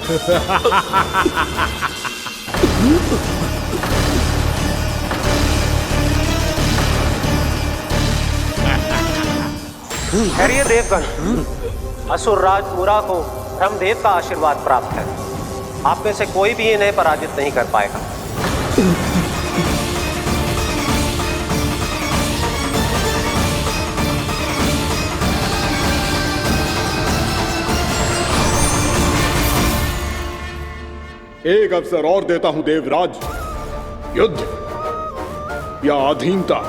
ठहरिए देवगण, असुर राज मूरा को ब्रह्मदेव का आशीर्वाद प्राप्त है। आप में से कोई भी इन्हें पराजित नहीं कर पाएगा। एक अवसर और देता हूं देवराज, युद्ध या अधीनता,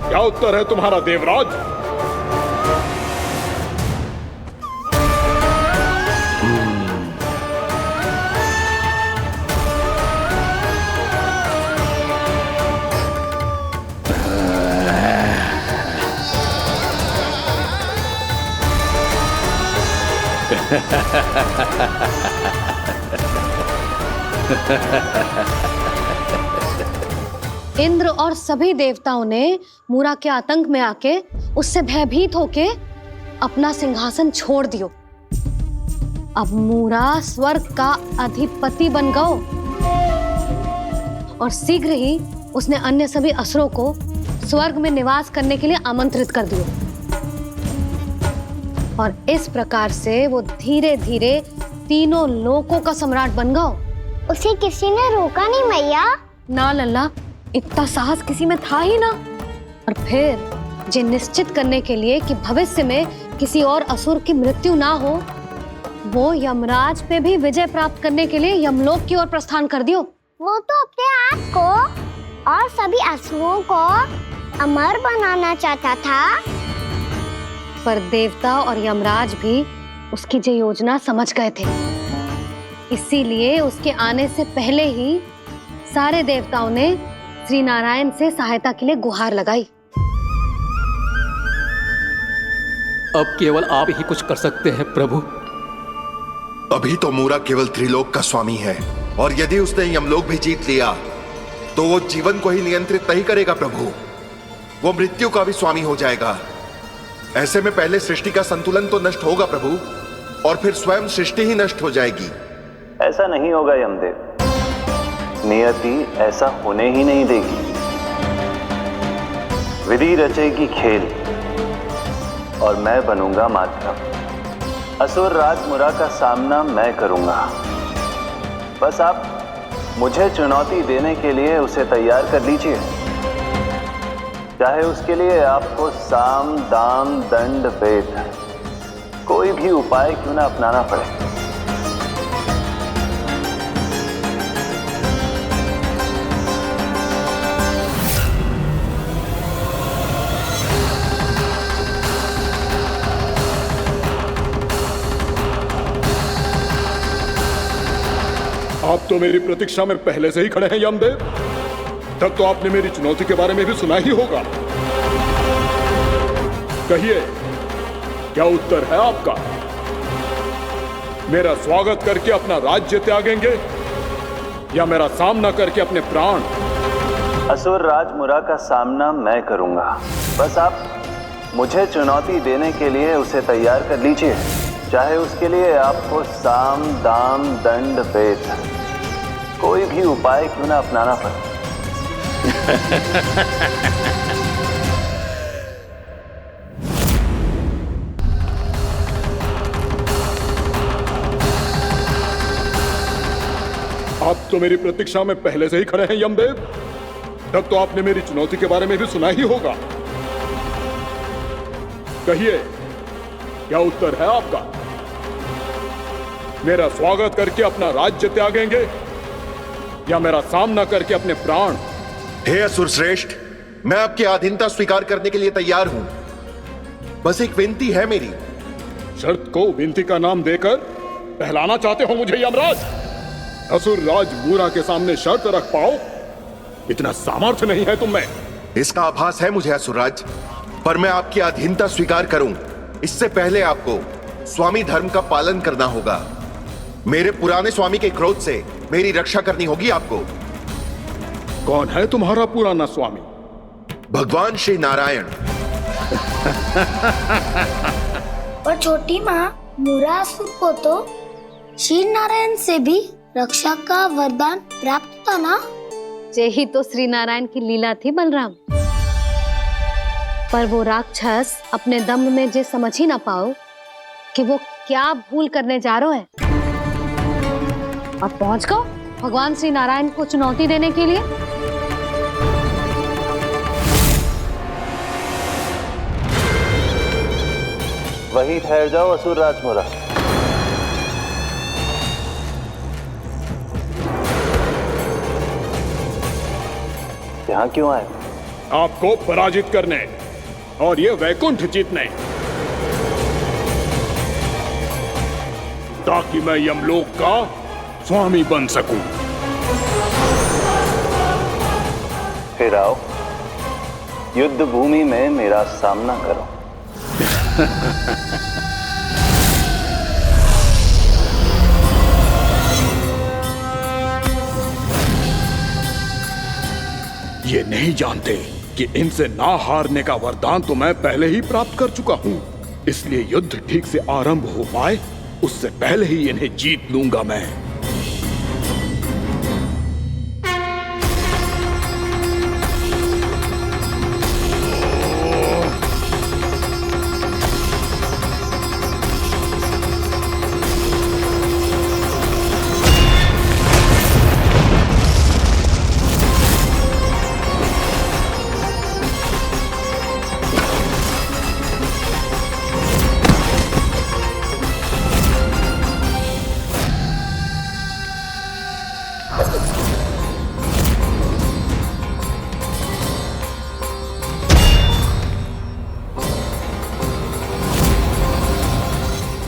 क्या उत्तर है तुम्हारा देवराज? इंद्र और सभी देवताओं ने मूरा के आतंक में आके उससे भयभीत होके अपना सिंहासन छोड़ दियो। अब मूरा स्वर्ग का अधिपति बन गयो और शीघ्र ही उसने अन्य सभी असुरों को स्वर्ग में निवास करने के लिए आमंत्रित कर दियो। और इस प्रकार से वो धीरे धीरे तीनों लोकों का सम्राट बन गयो। उसे किसी ने रोका नहीं मैया? ना लल्ला, इतना साहस किसी में था ही ना। और फिर ये निश्चित करने के लिए कि भविष्य में किसी और असुर की मृत्यु ना हो, वो यमराज पे भी विजय प्राप्त करने के लिए यमलोक की ओर प्रस्थान कर दियो। वो तो अपने आप को और सभी असुरों को अमर बनाना चाहता था। पर देवता और यमराज भी उसकी ये योजना समझ गए थे। इसीलिए उसके आने से पहले ही सारे देवताओं ने श्री नारायण से सहायता के लिए गुहार लगाई। अब केवल आप ही कुछ कर सकते हैं प्रभु। अभी तो मूरा केवल त्रिलोक का स्वामी है, और यदि उसने यमलोक भी जीत लिया तो वो जीवन को ही नियंत्रित नहीं करेगा प्रभु, वो मृत्यु का भी स्वामी हो जाएगा। ऐसे में पहले सृष्टि का संतुलन तो नष्ट होगा प्रभु, और फिर स्वयं सृष्टि ही नष्ट हो जाएगी। ऐसा नहीं होगा यमदेव, नियति ऐसा होने ही नहीं देगी। विधि रचेगी खेल और मैं बनूंगा माध्यम। असुर राज मूरा का सामना मैं करूंगा। बस आप मुझे चुनौती देने के लिए उसे तैयार कर लीजिए, चाहे उसके लिए आपको साम दाम दंड भेद कोई भी उपाय क्यों ना अपनाना पड़े। आप तो मेरी प्रतीक्षा में पहले से ही खड़े हैं यमदेव। तब तो आपने मेरी चुनौती के बारे में भी सुना ही होगा। कहिए, क्या उत्तर है आपका? मेरा स्वागत करके अपना राज्य त्यागेंगे या मेरा सामना करके अपने प्राण? असुर राज मूरा का सामना मैं करूंगा। बस आप मुझे चुनौती देने के लिए उसे तैयार कर लीजिए, चाहे उसके लिए आपको साम दाम दंड भेद कोई भी उपाय क्यों ना अपनाना पड़े। आप तो मेरी प्रतीक्षा में पहले से ही खड़े हैं यमदेव। तब तो आपने मेरी चुनौती के बारे में भी सुना ही होगा। कहिए, क्या उत्तर है आपका? मेरा स्वागत करके अपना राज्य त्यागेंगे या मेरा सामना करके अपने प्राण? हे असुर श्रेष्ठ, मैं आपकी अधीनता स्वीकार करने के लिए तैयार हूं। बस एक विनती है मेरी। शर्त को विनती का नाम देकर पहलाना चाहते हो मुझे यमराज? असुर राज मूरा के सामने शर्त रख पाओ, इतना सामर्थ्य नहीं है तुम में। इसका आभास है मुझे असुरराज, पर मैं आपकी अधीनता स्वीकार करूं इससे पहले आपको स्वामी धर्म का पालन करना होगा। मेरे पुराने स्वामी के क्रोध से मेरी रक्षा करनी होगी आपको। कौन है तुम्हारा पुराना स्वामी? भगवान श्री नारायण। और छोटी माँ, मूरा असुर को तो श्री नारायण से भी रक्षा का वरदान प्राप्त था ना? यही तो श्री नारायण की लीला थी बलराम। पर वो राक्षस अपने दम में जे समझ ही ना पाओ कि वो क्या भूल करने जा रहे है, और पहुंच गओ भगवान श्री नारायण को चुनौती देने के लिए। वहीं ठहर जाओ असुर राज मुरा। यहाँ क्यों आए? आपको पराजित करने और ये वैकुंठ जीतने, ताकि मैं यमलोक का स्वामी बन सकूं। फिर आओ, युद्ध भूमि में मेरा सामना करो। ये नहीं जानते कि इनसे ना हारने का वरदान तो मैं पहले ही प्राप्त कर चुका हूं, इसलिए युद्ध ठीक से आरंभ हो पाए उससे पहले ही इन्हें जीत लूंगा मैं।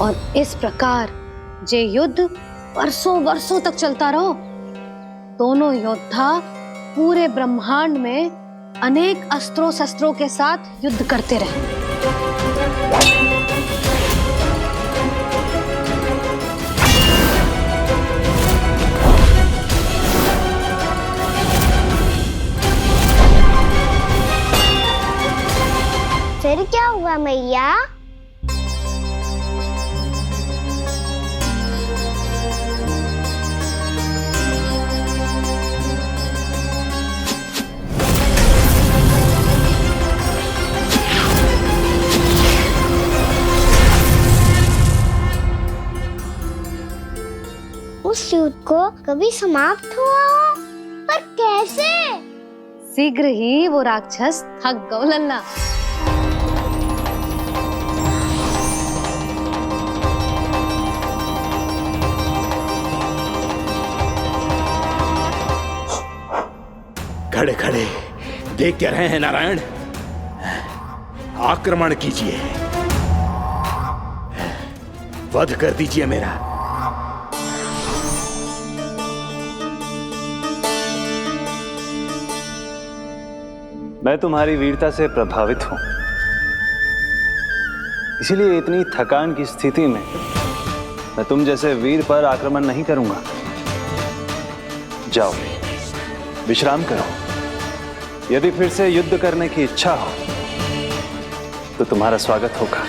और इस प्रकार ये युद्ध वर्षों वर्षों तक चलता रहो। दोनों योद्धा पूरे ब्रह्मांड में अनेक अस्त्रों शस्त्रों के साथ युद्ध करते रहे। फिर क्या हुआ मैया? उस युद्ध को कभी समाप्त हुआ हो, पर कैसे? शीघ्र ही वो राक्षस थक गओ लल्ला। खड़े खड़े देख क्या रहे हैं नारायण? आक्रमण कीजिए, वध कर दीजिए मेरा। मैं तुम्हारी वीरता से प्रभावित हूं, इसीलिए इतनी थकान की स्थिति में मैं तुम जैसे वीर पर आक्रमण नहीं करूंगा। जाओ विश्राम करो। यदि फिर से युद्ध करने की इच्छा हो तो तुम्हारा स्वागत होगा।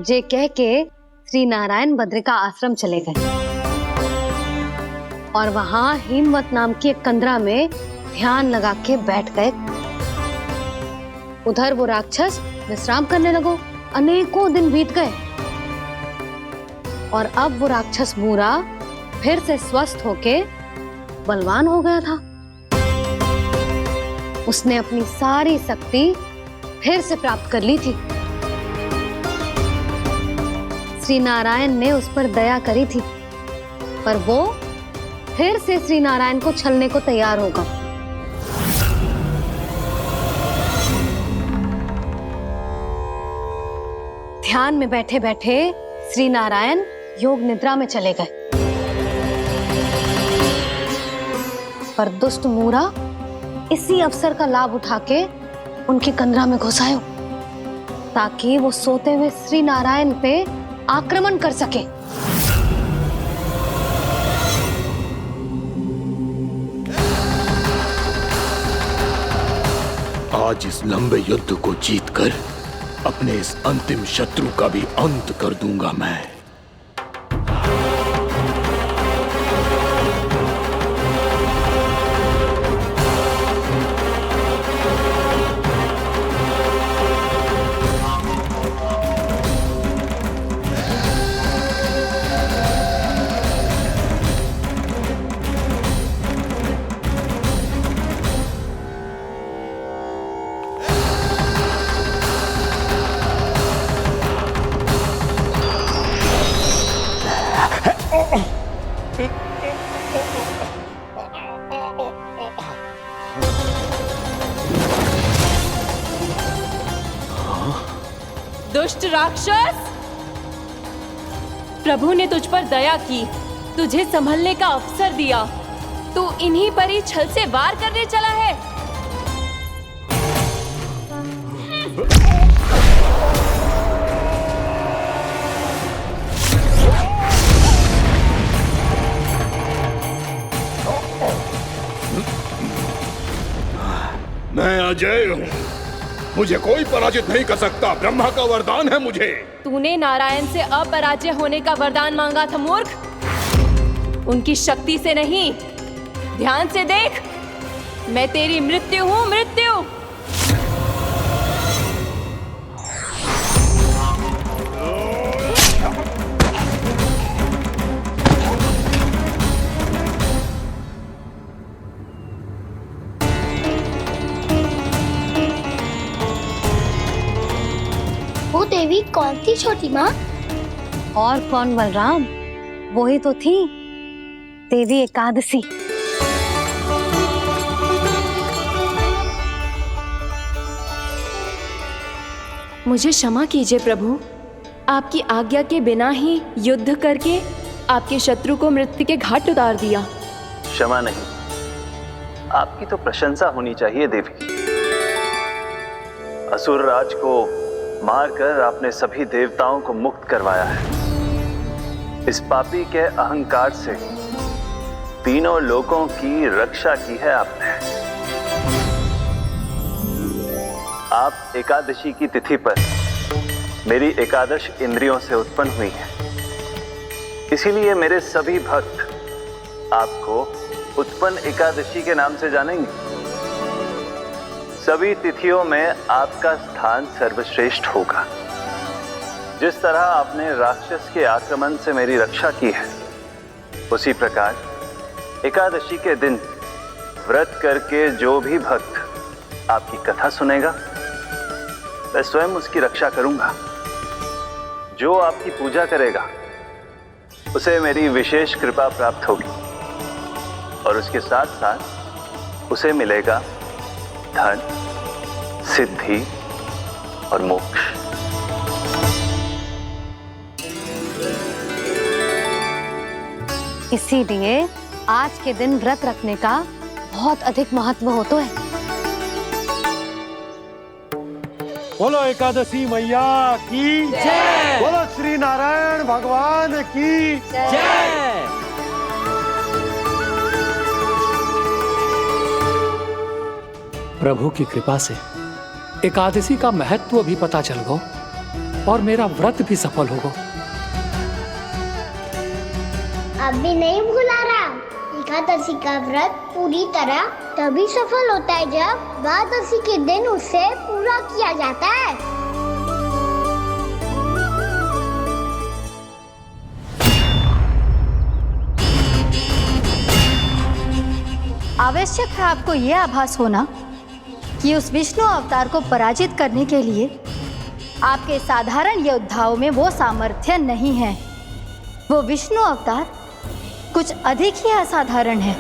जे कह के श्री नारायण बद्रिका आश्रम चले गए और वहां हिमवत नाम की एक कंदरा में ध्यान लगा के बैठ गए। उधर वो राक्षस विश्राम करने लगो। अनेकों दिन बीत गए और अब वो राक्षस मूरा फिर से स्वस्थ होके बलवान हो गया था। उसने अपनी सारी शक्ति फिर से प्राप्त कर ली थी। श्री नारायण ने उस पर दया करी थी, पर वो फिर से श्री नारायण को छलने को तैयार होगा। ध्यान में बैठे बैठे श्री नारायण योग निद्रा में चले गए, पर दुष्ट मूरा इसी अवसर का लाभ उठा के उनकी कंदरा में घुस आयो, ताकि वो सोते हुए श्री नारायण पे आक्रमण कर सके। आज इस लंबे युद्ध को जीतकर अपने इस अंतिम शत्रु का भी अंत कर दूंगा मैं। दुष्ट राक्षस, प्रभु ने तुझ पर दया की, तुझे संभलने का अवसर दिया। तू इन्हीं पर ही छल से वार करने चला है। मैं अजय हूँ, मुझे कोई पराजित नहीं कर सकता। ब्रह्मा का वरदान है मुझे। तूने नारायण से अपराजय होने का वरदान मांगा था मूर्ख। उनकी शक्ति से नहीं, ध्यान से देख, मैं तेरी मृत्यु हूँ, मृत्यु। वो देवी कौन थी छोटी माँ? और कौन बलराम, वही तो थी देवी एकादशी। मुझे क्षमा कीजिए प्रभु, आपकी आज्ञा के बिना ही युद्ध करके आपके शत्रु को मृत्यु के घाट उतार दिया। क्षमा नहीं, आपकी तो प्रशंसा होनी चाहिए देवी। असुर राज को मारकर आपने सभी देवताओं को मुक्त करवाया है। इस पापी के अहंकार से तीनों लोकों की रक्षा की है आपने। आप एकादशी की तिथि पर मेरी एकादश इंद्रियों से उत्पन्न हुई हैं। इसीलिए मेरे सभी भक्त आपको उत्पन्न एकादशी के नाम से जानेंगे। सभी तिथियों में आपका स्थान सर्वश्रेष्ठ होगा। जिस तरह आपने राक्षस के आक्रमण से मेरी रक्षा की है, उसी प्रकार एकादशी के दिन व्रत करके जो भी भक्त आपकी कथा सुनेगा, मैं स्वयं उसकी रक्षा करूंगा। जो आपकी पूजा करेगा, उसे मेरी विशेष कृपा प्राप्त होगी और उसके साथ साथ उसे मिलेगा धन, सिद्धि और मोक्ष। इसीलिए आज के दिन व्रत रखने का बहुत अधिक महत्व होता है। बोलो एकादशी मैया की जय। बोलो श्री नारायण भगवान की जय। प्रभु की कृपा से एकादशी का महत्व भी पता चल गो और मेरा व्रत भी सफल होगा। अभी नहीं भूला राम, एकादशी का व्रत पूरी तरह तभी सफल होता है जब द्वादशी के दिन उसे पूरा किया जाता है। आवश्यक है आपको यह आभास होना कि उस विष्णु अवतार को पराजित करने के लिए आपके साधारण योद्धाओं में वो सामर्थ्य नहीं है। वो विष्णु अवतार कुछ अधिक ही असाधारण है।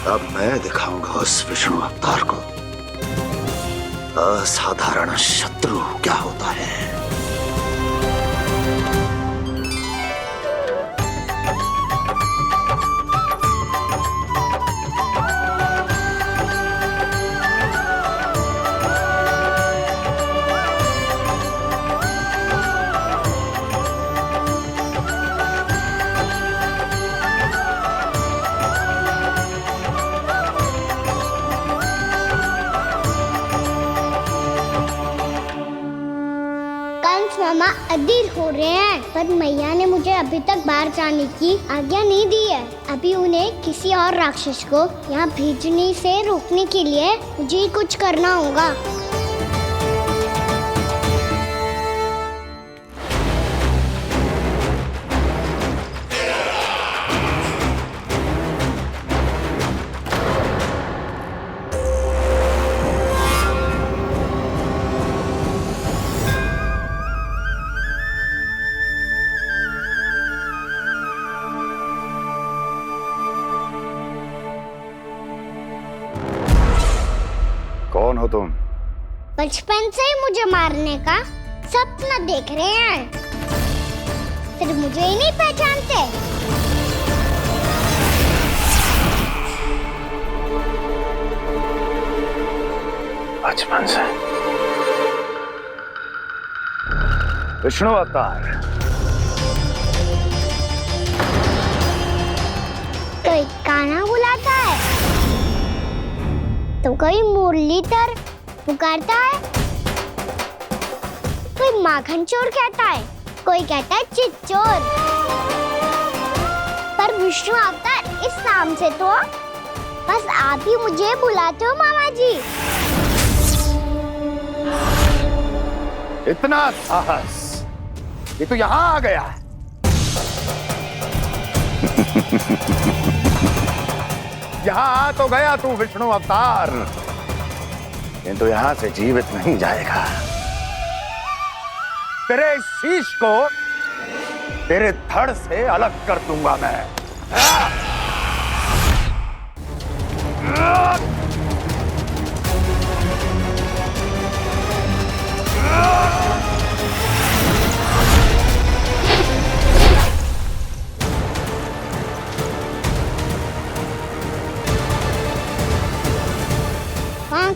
अब मैं दिखाऊंगा उस विष्णु अवतार को असाधारण शत्रु क्या होता है। मामा अधीर हो रहे हैं, पर मैया ने मुझे अभी तक बाहर जाने की आज्ञा नहीं दी है। अभी उन्हें किसी और राक्षस को यहाँ भेजने से रोकने के लिए मुझे ही कुछ करना होगा। कौन हो तुम? बचपन से ही मुझे मारने का सपना देख रहे हैं, सिर्फ मुझे ही नहीं पहचानते। बचपन से विष्णु अवतार। कोई कान्हा बुलाता है तो कोई मुरलीधर पुकारता है, कोई माखन चोर कहता है, कोई कहता है चिच्चोर। पर विष्णु अवतार इस नाम से तो बस आप ही मुझे बुलाते हो मामा जी। इतना साहस ये तो यहाँ आ गया है। यहाँ आ तो गया तू विष्णु अवतार, किंतु यहाँ से जीवित नहीं जाएगा। तेरे शीश को तेरे धड़ से अलग कर दूंगा मैं।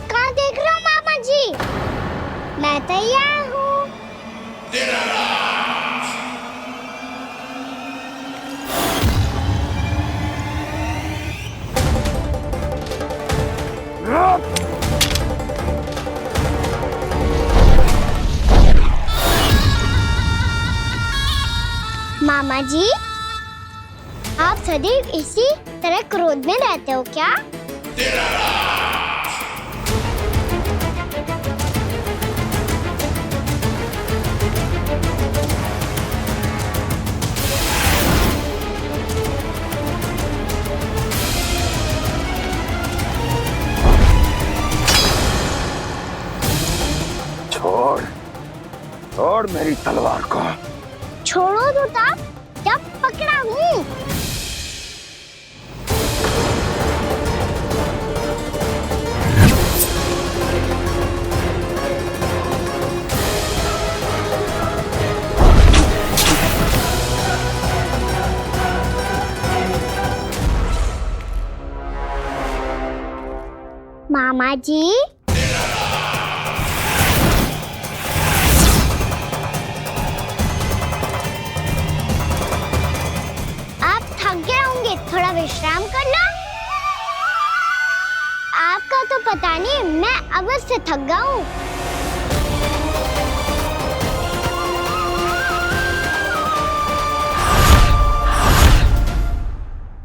कहाँ देख रहे हो मामा जी? मैं तैयार हूँ। मामा जी, आप सदैव इसी तरह क्रोध में रहते हो क्या? छोड़ छोड़ मेरी तलवार को। छोड़ो तो तब जब पकड़ा हूँ। मामा जी, थोड़ा विश्राम कर लो। आपका तो पता नहीं, मैं अवश्य थक गया हूँ।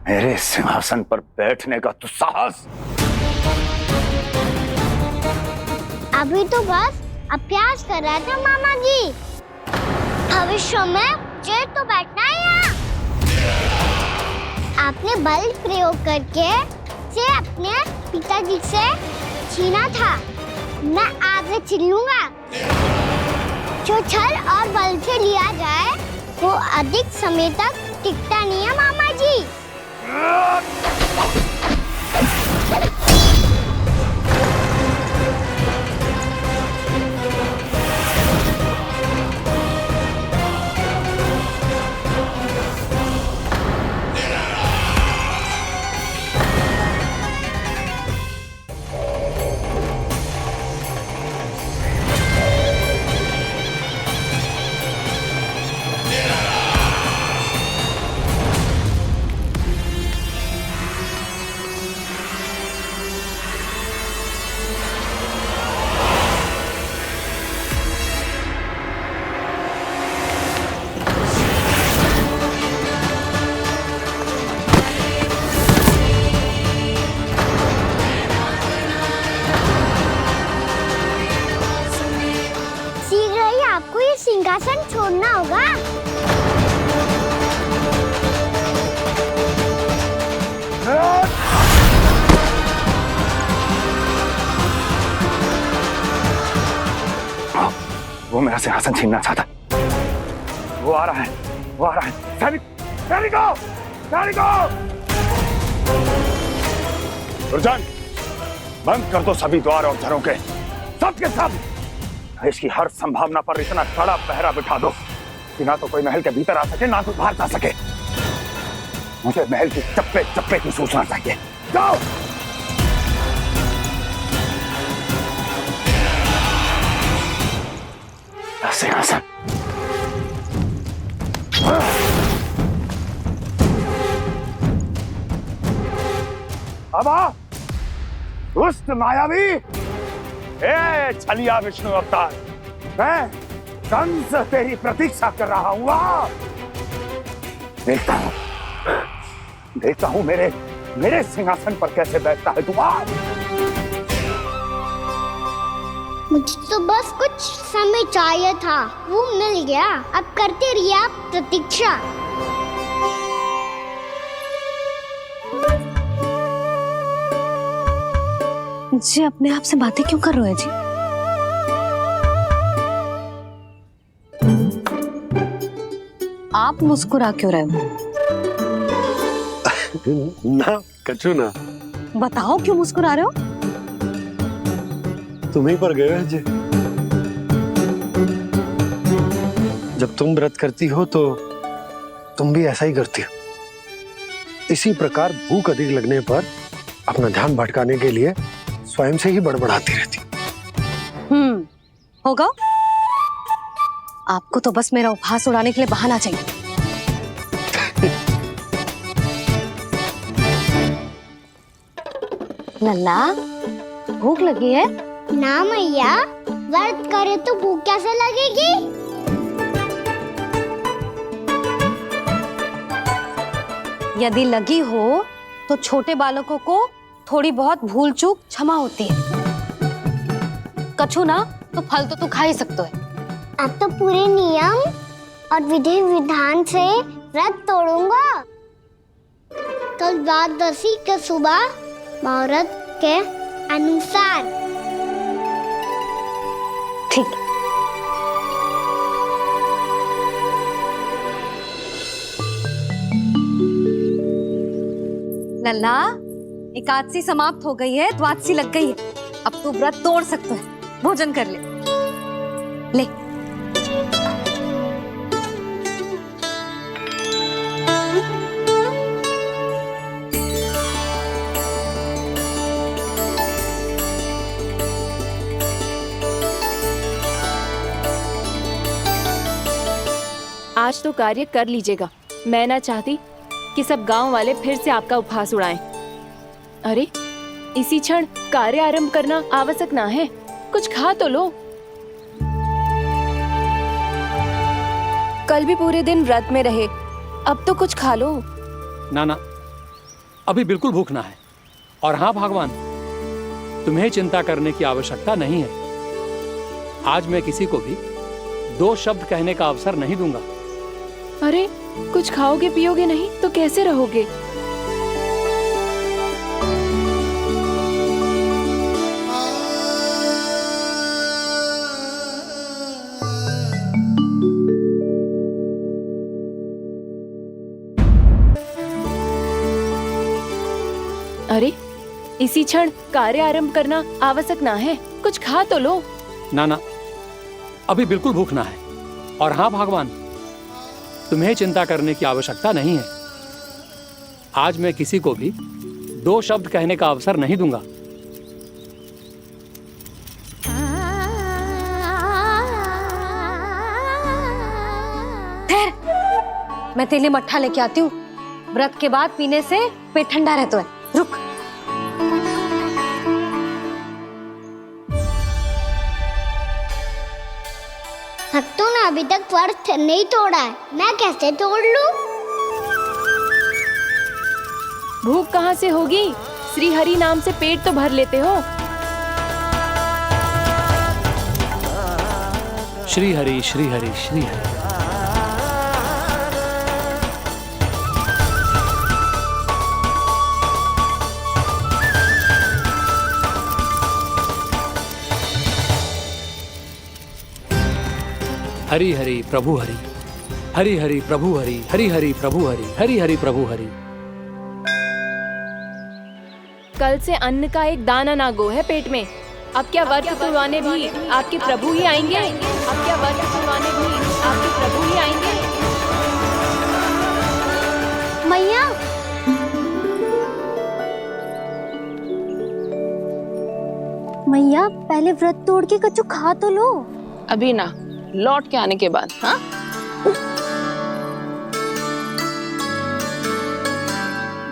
मेरे सिंहासन पर बैठने का तो साहस। अभी तो बस अभ्यास कर रहा था मामा जी। भविष्य में मुझे तो बैठना है यहाँ। आपने बल प्रयोग करके से अपने पिताजी से छीना था, मैं आज छीन लूंगा। जो छल और बल से लिया जाए वो अधिक समय तक टिकता नहीं है मामा जी। सिंहासन छोड़ना होगा। वो मेरा सिंहासन छीनना चाहता। वो आ रहा है, वो आ रहा है। सैनिकों! दुर्जन, बंद कर दो सभी द्वार और झरोखे, सब के सब। इसकी हर संभावना पर इतना कड़ा पहरा बिठा दो कि ना तो कोई महल के भीतर आ सके, ना तो बाहर जा सके। मुझे महल की चप्पे चप्पे की सूचना चाहिए। जाओ। सिंहासन। अब आ, दुष्ट मायावी, ए छलिया विष्णु अवतार, मैं कंस तेरी प्रतीक्षा कर रहा हूं। देखता हूं मेरे सिंहासन पर कैसे बैठता है तू। मुझे तो बस कुछ समय चाहिए था, वो मिल गया। अब करते रहिए आप प्रतीक्षा। जी अपने आप से बातें क्यों कर रहे हो जी? आप मुस्कुरा क्यों रहे हो? ना कछु ना। बताओ क्यों मुस्कुरा रहे हो? तुम्हीं पर गए हैं जी। जब तुम व्रत करती हो तो तुम भी ऐसा ही करती हो। इसी प्रकार भूख अधिक लगने पर अपना ध्यान भटकाने के लिए स्वयं से ही बड़बड़ाती रहती। होगा। आपको तो बस मेरा उपहास उड़ाने के लिए बहाना चाहिए। लल्ला, भूख लगी है? ना मैया, व्रत करे तो भूख कैसे लगेगी? यदि लगी हो तो छोटे बालकों को थोड़ी बहुत भूल चूक क्षमा होती है। कछु ना तो फल तो तू खा ही सकते है। अब तो पूरे नियम और विधि विधान से व्रत तोड़ूंगा। कल द्वादशी के सुबह मुहूर्त के अनुसार। ठीक। लल्ला, एकादशी समाप्त हो गई है, द्वादशी लग गई है। अब तू व्रत तोड़ सकते है। भोजन कर ले। ले। आज तो कार्य कर लीजिएगा। मैं ना चाहती कि सब गांव वाले फिर से आपका उपहास उड़ाएं। अरे, इसी क्षण कार्य आरंभ करना आवश्यक ना है। कुछ खा तो लो। कल भी पूरे दिन व्रत में रहे, अब तो कुछ खा लो। ना, अभी बिल्कुल भूख ना है। और हाँ भगवान, तुम्हें चिंता करने की आवश्यकता नहीं है। आज मैं किसी को भी 2 शब्द कहने का अवसर नहीं दूंगा। अरे, कुछ खाओगे पियोगे नहीं तो कैसे रहोगे? अरे, इसी क्षण कार्य आरंभ करना आवश्यक ना है। कुछ खा तो लो। ना, अभी बिल्कुल भूख ना है। और हाँ भगवान, तुम्हें चिंता करने की आवश्यकता नहीं है। आज मैं किसी को भी 2 शब्द कहने का अवसर नहीं दूंगा। मैं तेरे लिए मट्ठा लेके आती हूँ। व्रत के बाद पीने से पेट ठंडा रहता है। रुक। भक्तों ने अभी तक व्रत नहीं तोड़ा है, मैं कैसे तोड़ लूं? भूख कहाँ से होगी? श्री हरि नाम से पेट तो भर लेते हो। श्री हरि श्री हरि श्री हरि। हरि हरि प्रभु हरि, हरि हरि प्रभु हरि, हरि हरि प्रभु हरि, हरि हरि प्रभु हरि। कल से अन्न का एक दाना ना गो है पेट में। अब क्या व्रत तुड़वाने भी आपके प्रभु ही आएंगे? अब क्या व्रत तुड़वाने भी आपके प्रभु ही आएंगे? मैया, मैया पहले व्रत तोड़ के कच्चू खा तो लो। अभी ना, लौट के आने के बाद। हाँ,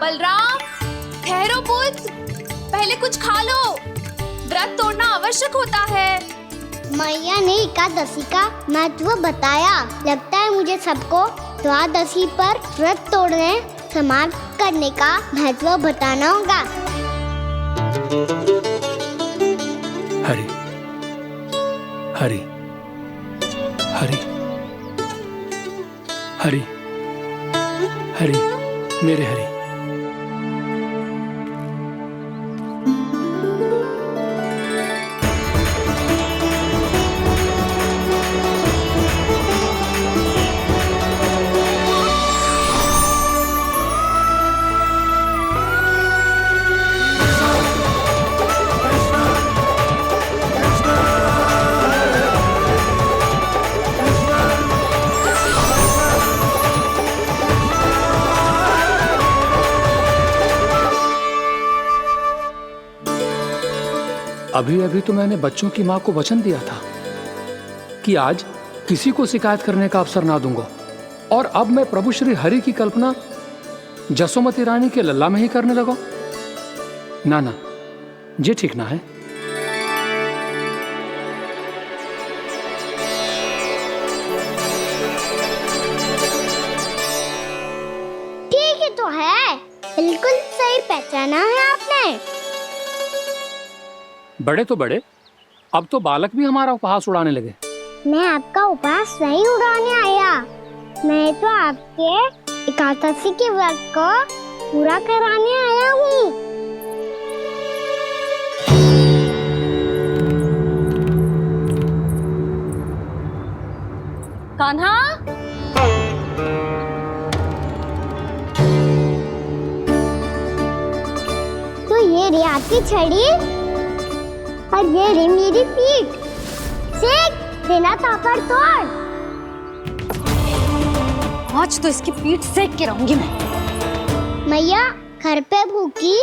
बलराम ठहरो पुत्र, पहले कुछ खा लो, व्रत तोड़ना आवश्यक होता है। मैया ने एकादशी का महत्व बताया। लगता है मुझे सबको द्वादशी पर व्रत तोड़ने समाप्त करने का महत्व बताना होगा। हरि हरि हरि हरि हरि मेरे हरि। अभी अभी तो मैंने बच्चों की मां को वचन दिया था कि आज किसी को शिकायत करने का अवसर ना दूंगा, और अब मैं प्रभु श्री हरि की कल्पना जसोमती रानी के लल्ला में ही करने लगा। ना ना, ये ठीक ना है। ठीक ही तो है, बिल्कुल सही पहचाना है आपने। बड़े तो बड़े, अब तो बालक भी हमारा उपहास उड़ाने लगे। मैं आपका उपहास नहीं उड़ाने आया, मैं तो आपके एकादशी के व्रत को पूरा कराने आया हूँ। कान्हा, तो ये रे आपकी छड़ी और ये रे मेरी पीठ। सेक देना तापड़ तोड़। आज तो इसकी पीठ सेक के रहूंगी मैं। मैया घर पे भूखी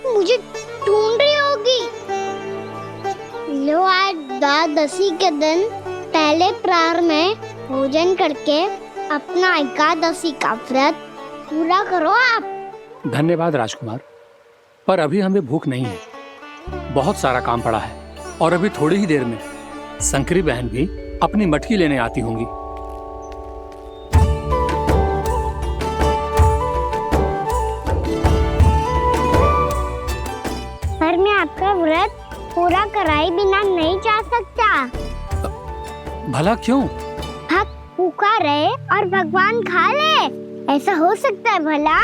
मुझे ढूंढ रही होगी। लो, आज द्वादशी के दिन पहले प्रहर में भोजन करके अपना एकादशी का व्रत पूरा करो आप। धन्यवाद राजकुमार, पर अभी हमें भूख नहीं है। बहुत सारा काम पड़ा है, और अभी थोड़ी ही देर में शंकरी बहन भी अपनी मटकी लेने आती होंगी। पर मैं आपका व्रत पूरा कराए बिना नहीं जा सकता। भला क्यों? भक्त भूखा रहे और भगवान खा ले, ऐसा हो सकता है भला?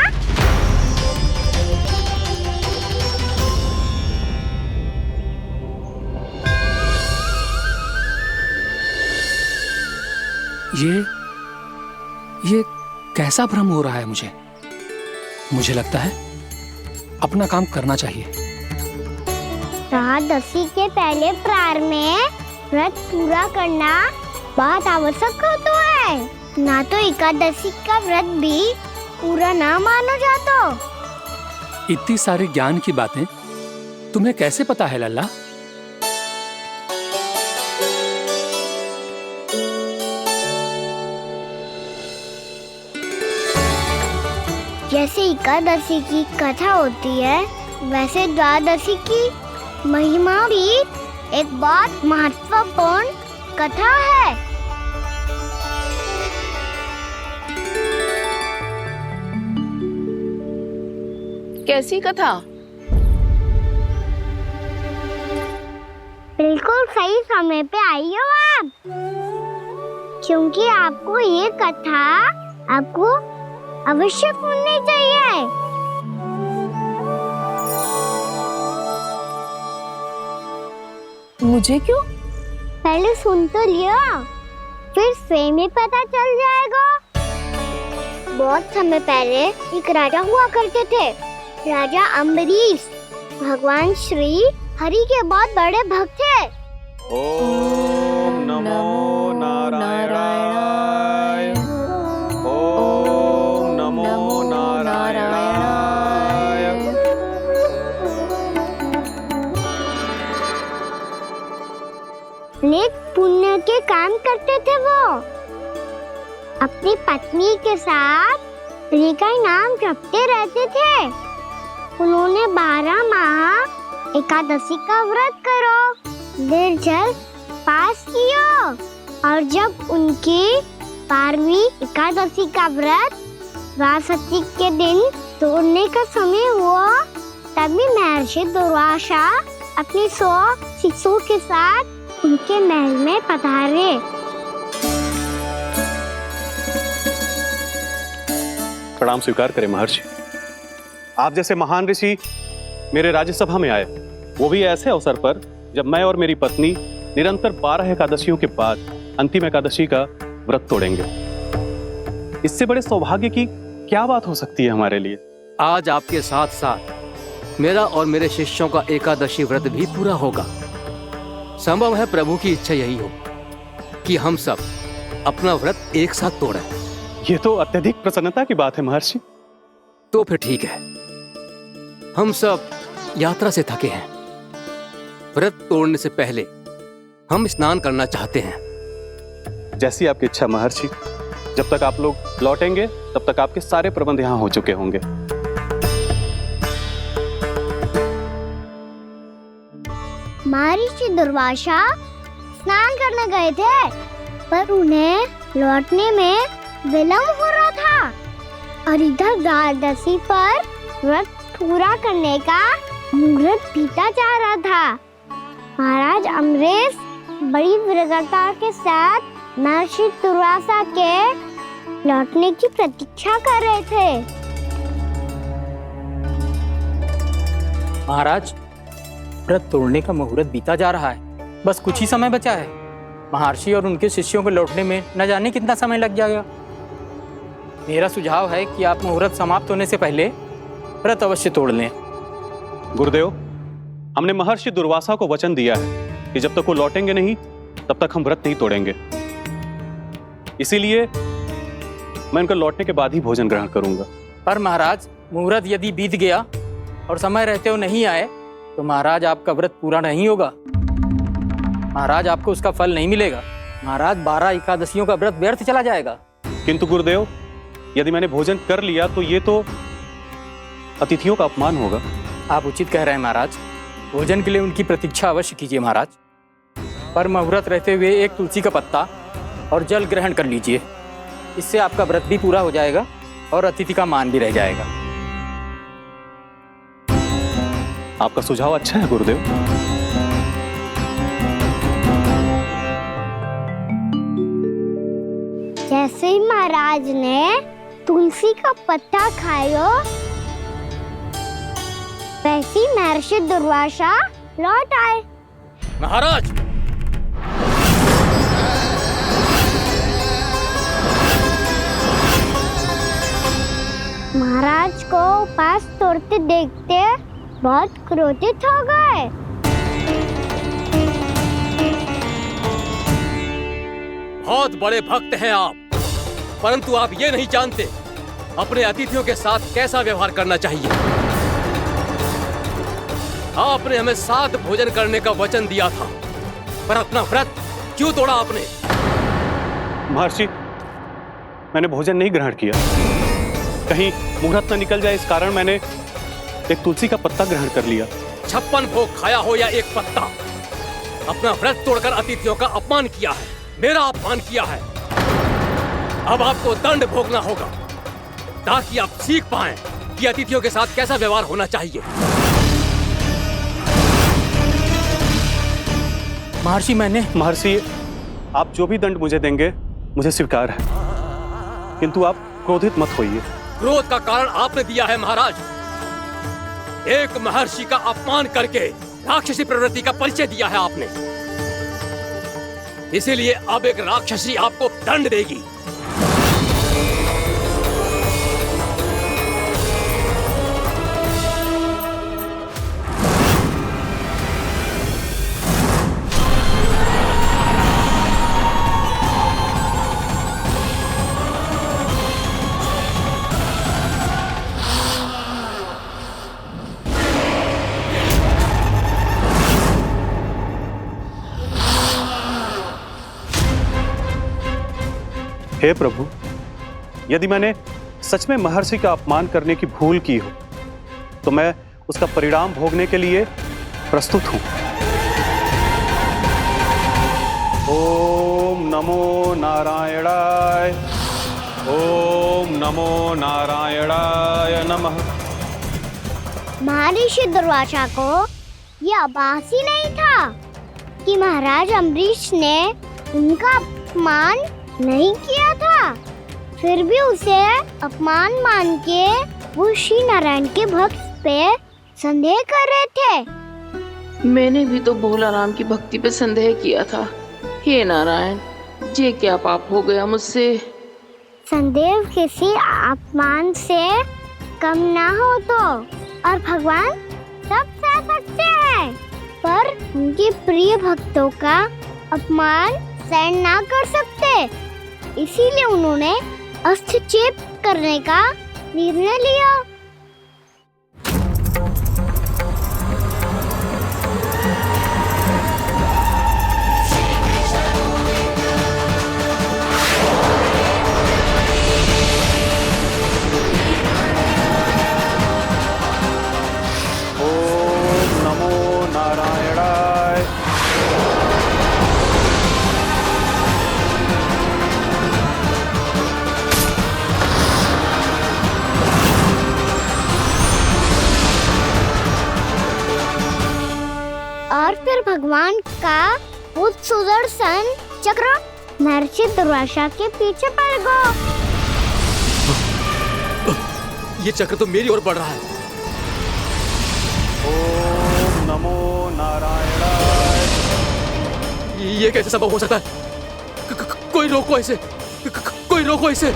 ये कैसा भ्रम हो रहा है मुझे? मुझे लगता है अपना काम करना चाहिए। द्वादशी के पहले प्रहर में व्रत पूरा करना बहुत आवश्यक होता है। ना तो एकादशी का व्रत भी पूरा ना माना जाता। इतनी सारी ज्ञान की बातें तुम्हें कैसे पता है लल्ला? जैसे एकादशी की कथा होती है, वैसे द्वादशी की महिमा भी एक बहुत महत्वपूर्ण कथा है। कैसी कथा? बिल्कुल सही समय पे आई हो आप। क्योंकि आपको ये कथा आपको अवश्य सुननी चाहिए। मुझे क्यों? पहले सुन तो लिया, फिर स्वयं ही पता चल जाएगा। बहुत समय पहले एक राजा हुआ करते थे, राजा अम्बरीश। भगवान श्री हरि के बहुत बड़े भक्त थे। ओम नमो नारायणाय। ओम नमो नारायणाय। नेक पुण्य के काम करते थे वो। अपनी पत्नी के साथ हरि का नाम जपते रहते थे। उन्होंने 12 माह एकादशी का व्रत करो निर्जल पास किया, और जब उनकी 12वीं एकादशी का व्रत वासंती के दिन तोड़ने का समय हुआ, तभी महर्षि दुर्वासा अपनी 100 शिष्यों के साथ उनके महल में पधारे। प्रणाम स्वीकार करें महर्षि। आप जैसे महान ऋषि मेरे राज्यसभा में आए, वो भी ऐसे अवसर पर जब मैं और मेरी पत्नी निरंतर 12 एकादशियों के बाद अंतिम एकादशी का व्रत तोड़ेंगे। इससे बड़े सौभाग्य की क्या बात हो सकती है हमारे लिए। आज आपके साथ साथ मेरा और मेरे शिष्यों का एकादशी व्रत भी पूरा होगा। संभव है प्रभु की इच्छा यही हो कि हम सब अपना व्रत एक साथ तोड़ें। ये तो अत्यधिक प्रसन्नता की बात है महर्षि। तो फिर ठीक है, हम सब यात्रा से थके हैं। व्रत तोड़ने से पहले हम स्नान करना चाहते हैं। जैसी आपकी इच्छा महर्षि। जब तक आप लोग लौटेंगे तब तक आपके सारे प्रबंध यहाँ हो चुके होंगे। महर्षि दुर्वासा स्नान करने गए थे, पर उन्हें लौटने में विलंब हो रहा था, और इधर द्वादशी पर व्रत पूरा करने का मुहूर्त बीता जा रहा था। महाराज अम्बरीश बड़ी विरगता के साथ महर्षि दुर्वासा के लौटने की प्रतीक्षा कर रहे थे। महाराज, व्रत तोड़ने का मुहूर्त बीता जा रहा है। बस कुछ ही समय बचा है। महर्षि और उनके शिष्यों को लौटने में न जाने कितना समय लग जाएगा। मेरा सुझाव है कि आप मुहूर्त समाप्त होने से पहले व्रत अवश्य तोड़ लें। गुरुदेव, हमने महर्षि दुर्वासा को वचन दिया है कि जब तक वो लौटेंगे नहीं तब तक हम व्रत नहीं तोड़ेंगे। इसीलिए मैं उनके लौटने के बाद ही भोजन ग्रहण करूंगा। पर महाराज, मुहूर्त यदि बीत गया और समय रहते हुए नहीं आए तो महाराज आपका व्रत पूरा नहीं होगा। महाराज, आपको उसका फल नहीं मिलेगा। महाराज, 12 एकादशियों का व्रत व्यर्थ चला जाएगा। किंतु गुरुदेव, यदि मैंने भोजन कर लिया तो ये तो अतिथियों का अपमान होगा। आप उचित कह रहे हैं महाराज। भोजन के लिए उनकी प्रतीक्षा अवश्य कीजिए महाराज। पर मुहूर्त रहते हुए एक तुलसी का पत्ता और जल ग्रहण कर लीजिए। इससे आपका व्रत भी पूरा हो जाएगा और अतिथि का मान भी रह जाएगा। आपका सुझाव अच्छा है गुरुदेव। जैसे ही महाराज ने तुलसी का पत्ता खाया, वैसे ही महर्षि दुर्वासा लौट आए। महाराज, महाराज को उपास तोड़ते देखते बहुत क्रोधित हो गए। बहुत बड़े भक्त हैं आप, परंतु आप ये नहीं जानते अपने अतिथियों के साथ कैसा व्यवहार करना चाहिए। आपने हमें साथ भोजन करने का वचन दिया था, पर अपना व्रत क्यों तोड़ा आपने? महर्षि, मैंने भोजन नहीं ग्रहण किया। कहीं मुहूर्त न निकल जाए इस कारण मैंने एक तुलसी का पत्ता ग्रहण कर लिया। 56 भोग खाया हो या एक पत्ता, अपना व्रत तोड़कर अतिथियों का अपमान किया है, मेरा अपमान किया है। अब आपको दंड भोगना होगा ताकि आप सीख पाएं कि अतिथियों के साथ कैसा व्यवहार होना चाहिए। महर्षि, आप जो भी दंड मुझे देंगे मुझे स्वीकार है, किंतु आप क्रोधित मत होइए। क्रोध का कारण आपने दिया है महाराज। एक महर्षि का अपमान करके राक्षसी प्रवृत्ति का परिचय दिया है आपने, इसीलिए अब एक राक्षसी आपको दंड देगी। हे प्रभु, यदि मैंने सच में महर्षि का अपमान करने की भूल की हो तो मैं उसका परिणाम भोगने के लिए प्रस्तुत हूं। ओम नमो नारायणाय, ओम नमो नारायणाय नमः। महर्षि दुर्वासा को यह आभास ही नहीं था कि महाराज अम्बरीश ने उनका अपमान नहीं किया था, फिर भी उसे अपमान मान के वो श्री नारायण के भक्त पे संदेह कर रहे थे। मैंने भी तो भोला राम की भक्ति पे संदेह किया था। हे नारायण, ये क्या पाप हो गया मुझसे? संदेह किसी अपमान से कम ना हो तो, और भगवान सब सह सकते हैं, पर उनके प्रिय भक्तों का अपमान सहन ना कर सकते, इसीलिए उन्होंने अस्त्रक्षेप करने का निर्णय लिया। ओम नमो नारायणाय। और फिर भगवान का वो सुदर्शन चक्र महर्षि दुर्वासा के पीछे पड़ गया। ये चक्र तो मेरी ओर बढ़ रहा है। ओम नमो नारायणाय। ये कैसे संभव हो सकता है? कोई रोको इसे, कोई रोको इसे।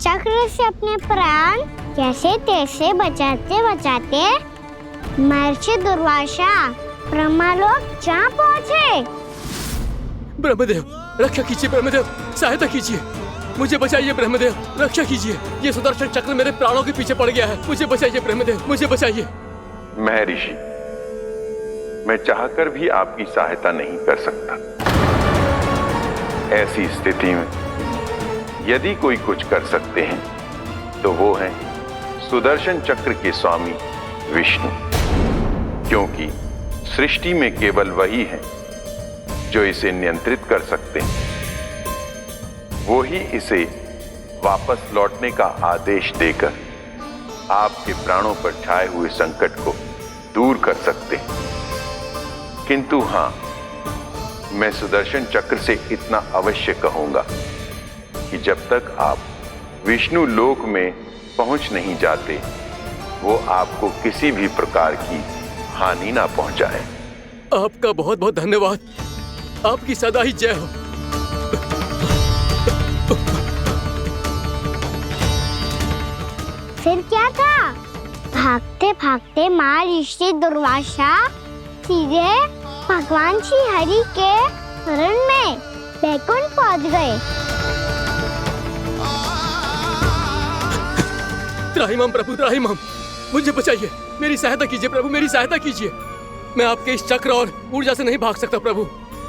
चक्र से अपने प्राण कैसे तैसे बचाते बचाते महर्षि दुर्वासा ब्रह्मलोक जा पहुँचे। ब्रह्मदेव रक्षा कीजिए, ब्रह्मदेव सहायता कीजिए, मुझे बचाइए ब्रह्मदेव, रक्षा कीजिए। ये सुदर्शन चक्र मेरे प्राणों के पीछे पड़ गया है, मुझे बचाइए ब्रह्मदेव, मुझे बचाइए। महर्षि, मैं चाहकर भी आपकी सहायता नहीं कर सकता। ऐसी स्थिति में यदि कोई कुछ कर सकते हैं तो वो हैं सुदर्शन चक्र के स्वामी विष्णु, क्योंकि सृष्टि में केवल वही है जो इसे नियंत्रित कर सकते हैं। वो ही इसे वापस लौटने का आदेश देकर आपके प्राणों पर छाए हुए संकट को दूर कर सकते हैं। किंतु हां, मैं सुदर्शन चक्र से इतना अवश्य कहूंगा कि जब तक आप विष्णु लोक में पहुंच नहीं जाते, वो आपको किसी भी प्रकार की हानि ना पहुंचाए। आपका बहुत बहुत धन्यवाद, आपकी सदा ही जय हो। फिर क्या था? भागते भागते महर्षि दुर्वासा सीधे भगवान श्री हरि के शरण में बैकुंठ पहुंच गए। त्राहिमाम प्रभु, त्राहिमाम, मुझे बचाइए, मेरी सहायता कीजिए प्रभु, मेरी सहायता कीजिए। मैं आपके इस चक्र और ऊर्जा से नहीं भाग सकता प्रभु,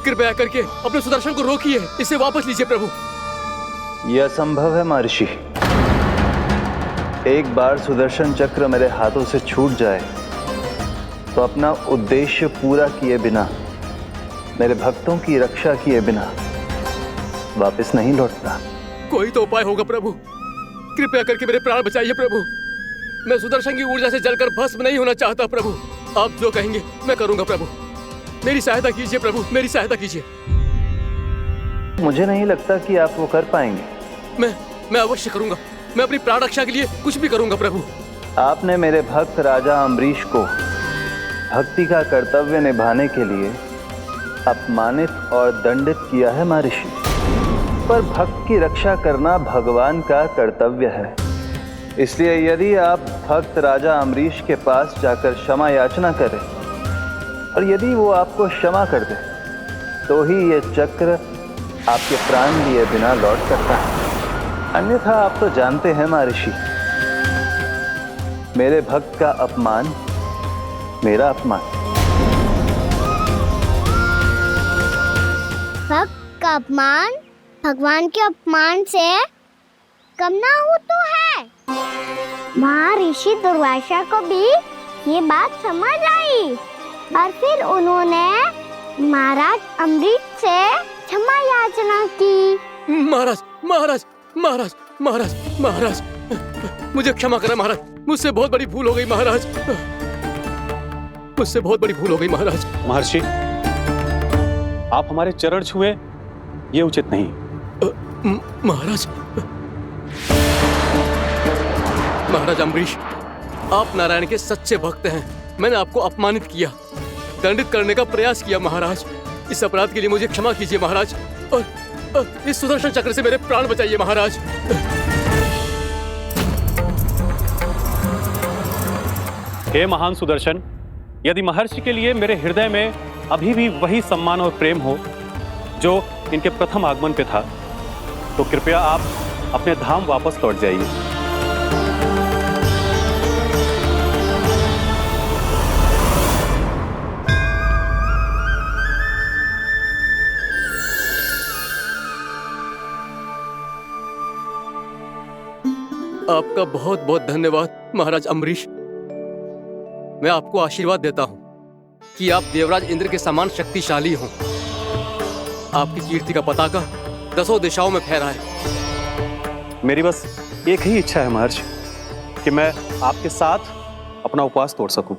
कृपया करके अपने सुदर्शन को रोकिए, इसे वापस लीजिए प्रभु। यह असंभव है महर्षि। एक बार सुदर्शन चक्र मेरे हाथों से छूट जाए तो अपना उद्देश्य पूरा किए बिना, मेरे भक्तों की रक्षा किए बिना वापस नहीं लौटता। कोई तो उपाय होगा प्रभु, कृपया करके मेरे प्राण बचाइए प्रभु। मैं सुदर्शन की ऊर्जा से जलकर भस्म नहीं होना चाहता प्रभु। आप जो कहेंगे मैं करूंगा प्रभु। मेरी सहायता कीजिए प्रभु, मेरी सहायता कीजिए। मुझे नहीं लगता कि आप वो कर पाएंगे। मैं अवश्य करूंगा। मैं अपनी प्राण रक्षा के लिए कुछ भी करूंगा प्रभु। आपने मेरे भक्त राजा अम्बरीश को भक्ति का कर्तव्य निभाने के लिए अपमानित और दंडित किया है महर्षि, पर भक्त की रक्षा करना भगवान का कर्तव्य है। इसलिए यदि आप भक्त राजा अम्बरीश के पास जाकर क्षमा याचना करें और यदि वो आपको क्षमा कर दे तो ही ये चक्र आपके प्राण लिए बिना लौट सकता है। अन्यथा आप तो जानते हैं महर्षि, मेरे भक्त का अपमान मेरा अपमान। भक्त का अपमान भगवान के अपमान से कम ना हो तो है। महर्षि दुर्वासा को भी ये बात समझ आई और फिर उन्होंने महाराज अम्बरीश से क्षमा याचना की। महाराज महाराज महाराज महाराज महाराज, मुझे क्षमा करें महाराज। मुझसे बहुत बड़ी भूल हो गई महाराज, मुझसे बहुत बड़ी भूल हो गई महाराज। महर्षि, आप हमारे चरण छुए ये उचित नहीं। महाराज महाराज अम्बरीश, आप नारायण के सच्चे भक्त हैं। मैंने आपको अपमानित किया, दंडित करने का प्रयास किया महाराज। इस अपराध के लिए मुझे क्षमा कीजिए महाराज, और इस सुदर्शन चक्र से मेरे प्राण बचाइए महाराज। हे महान सुदर्शन, यदि महर्षि के लिए मेरे हृदय में अभी भी वही सम्मान और प्रेम हो जो इनके प्रथम आगमन पे था, तो कृपया आप अपने धाम वापस लौट जाइए। आपका बहुत बहुत धन्यवाद महाराज अम्बरीश। मैं आपको आशीर्वाद देता हूं कि आप देवराज इंद्र के समान शक्तिशाली हों। आपकी कीर्ति का पताका 10 दिशाओं में फहराए। मेरी बस एक ही इच्छा है महर्षि, कि मैं आपके साथ अपना उपवास तोड़ सकूं।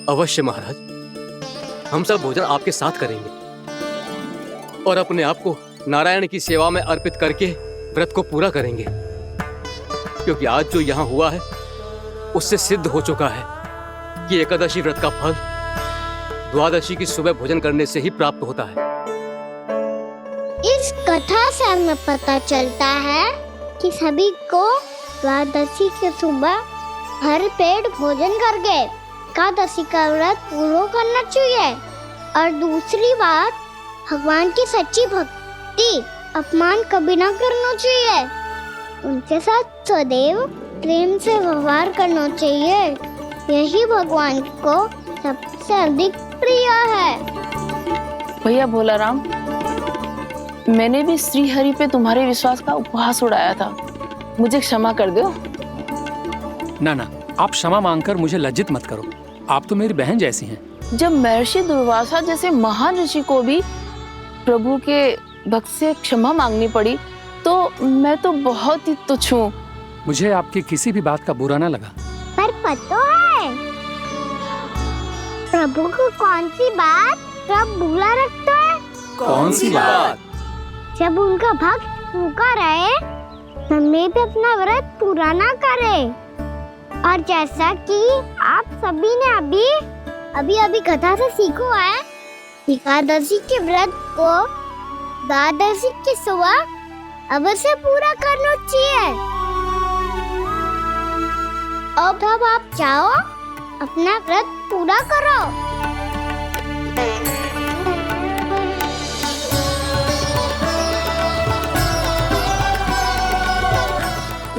अवश्य महाराज, हम सब भोजन आपके साथ करेंगे और अपने आप को नारायण की सेवा में अर्पित करके व्रत को पूरा करेंगे, क्योंकि आज जो यहाँ हुआ है उससे सिद्ध हो चुका है कि एकादशी व्रत का फल द्वादशी की सुबह भोजन करने से ही प्राप्त होता है। इस कथा से हमें पता चलता है कि सभी को द्वादशी की सुबह भर पेट भोजन करके एकादशी का व्रत पूरा करना चाहिए। और दूसरी बात, भगवान की सच्ची भक्ति अपमान कभी ना करना चाहिए। उनके साथ सदैव प्रेम से व्यवहार करना चाहिए। यही भगवान को सबसे अधिक प्रिय है। भैया भोला राम, मैंने भी श्री हरि पे तुम्हारे विश्वास का उपहास उड़ाया था, मुझे क्षमा कर दो। ना ना, आप क्षमा मांगकर मुझे लज्जित मत करो। आप तो मेरी बहन जैसी हैं। जब महर्षि दुर्वासा जैसे महान ऋषि को भी प्रभु के भक्त से क्षमा मांगनी पड़ी, तो मैं तो बहुत ही तुच्छ हूँ। मुझे आपकी किसी भी बात का बुरा ना लगा। पर पता है प्रभु को कौन सी बात सब बुरा रखता है? कौन सी बात? जब उनका भक्त भूखा रहे, हमें भी अपना व्रत पूरा ना करे। और जैसा कि आप सभी ने अभी कथा से सीखो है, एकादशी के व्रत को द्वादशी की सुबह अवश्य पूरा करना चाहिए। अब आप जाओ, अपना व्रत पूरा करो।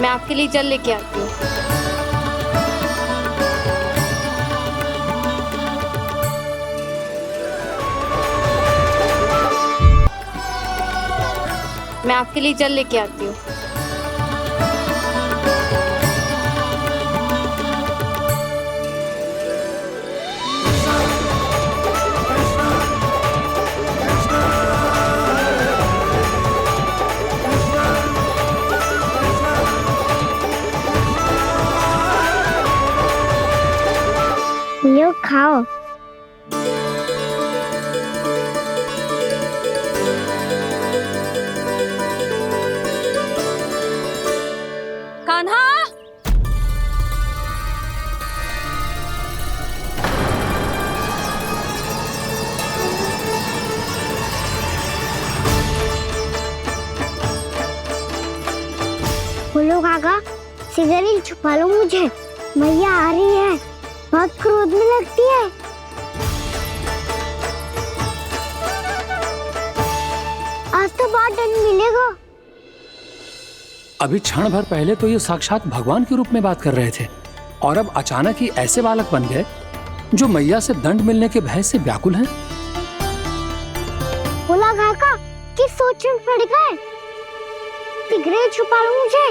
मैं आपके लिए जल लेके आती हूँ। मैं आपके लिए जल लेके आती हूँ। काका, सिगरेट छुपा लो मुझे, मैया आ रही है, बहुत क्रोध में लगती है। आज तो बहुत दंड मिलेगा। अभी क्षण भर पहले तो ये साक्षात भगवान के रूप में बात कर रहे थे और अब अचानक ही ऐसे बालक बन गए जो मैया से दंड मिलने के भय से व्याकुल हैं। बोला काका, किस सोच में पड़ गए? सिगरेट छुपा लो मुझे।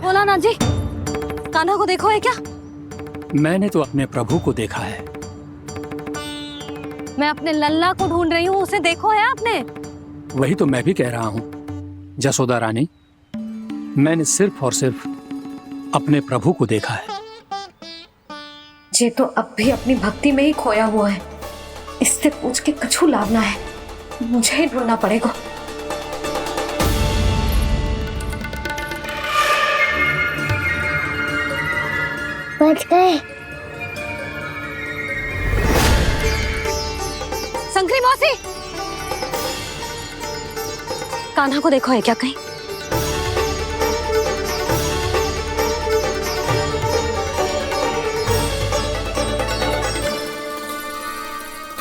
भोलानाथ जी, कान्हा को देखो है क्या? मैंने तो अपने प्रभु को देखा है। मैं अपने लल्ला को ढूंढ रही हूँ, उसे देखो है आपने? वही तो मैं भी कह रहा हूँ जसोदा रानी, मैंने सिर्फ और सिर्फ अपने प्रभु को देखा है। ये तो अब भी अपनी भक्ति में ही खोया हुआ है, इससे पूछ के कछु लाभ ना है, मुझे ही ढूंढना पड़ेगा। बच गए। शंकरी मौसी, कान्हा को देखो है क्या कहीं?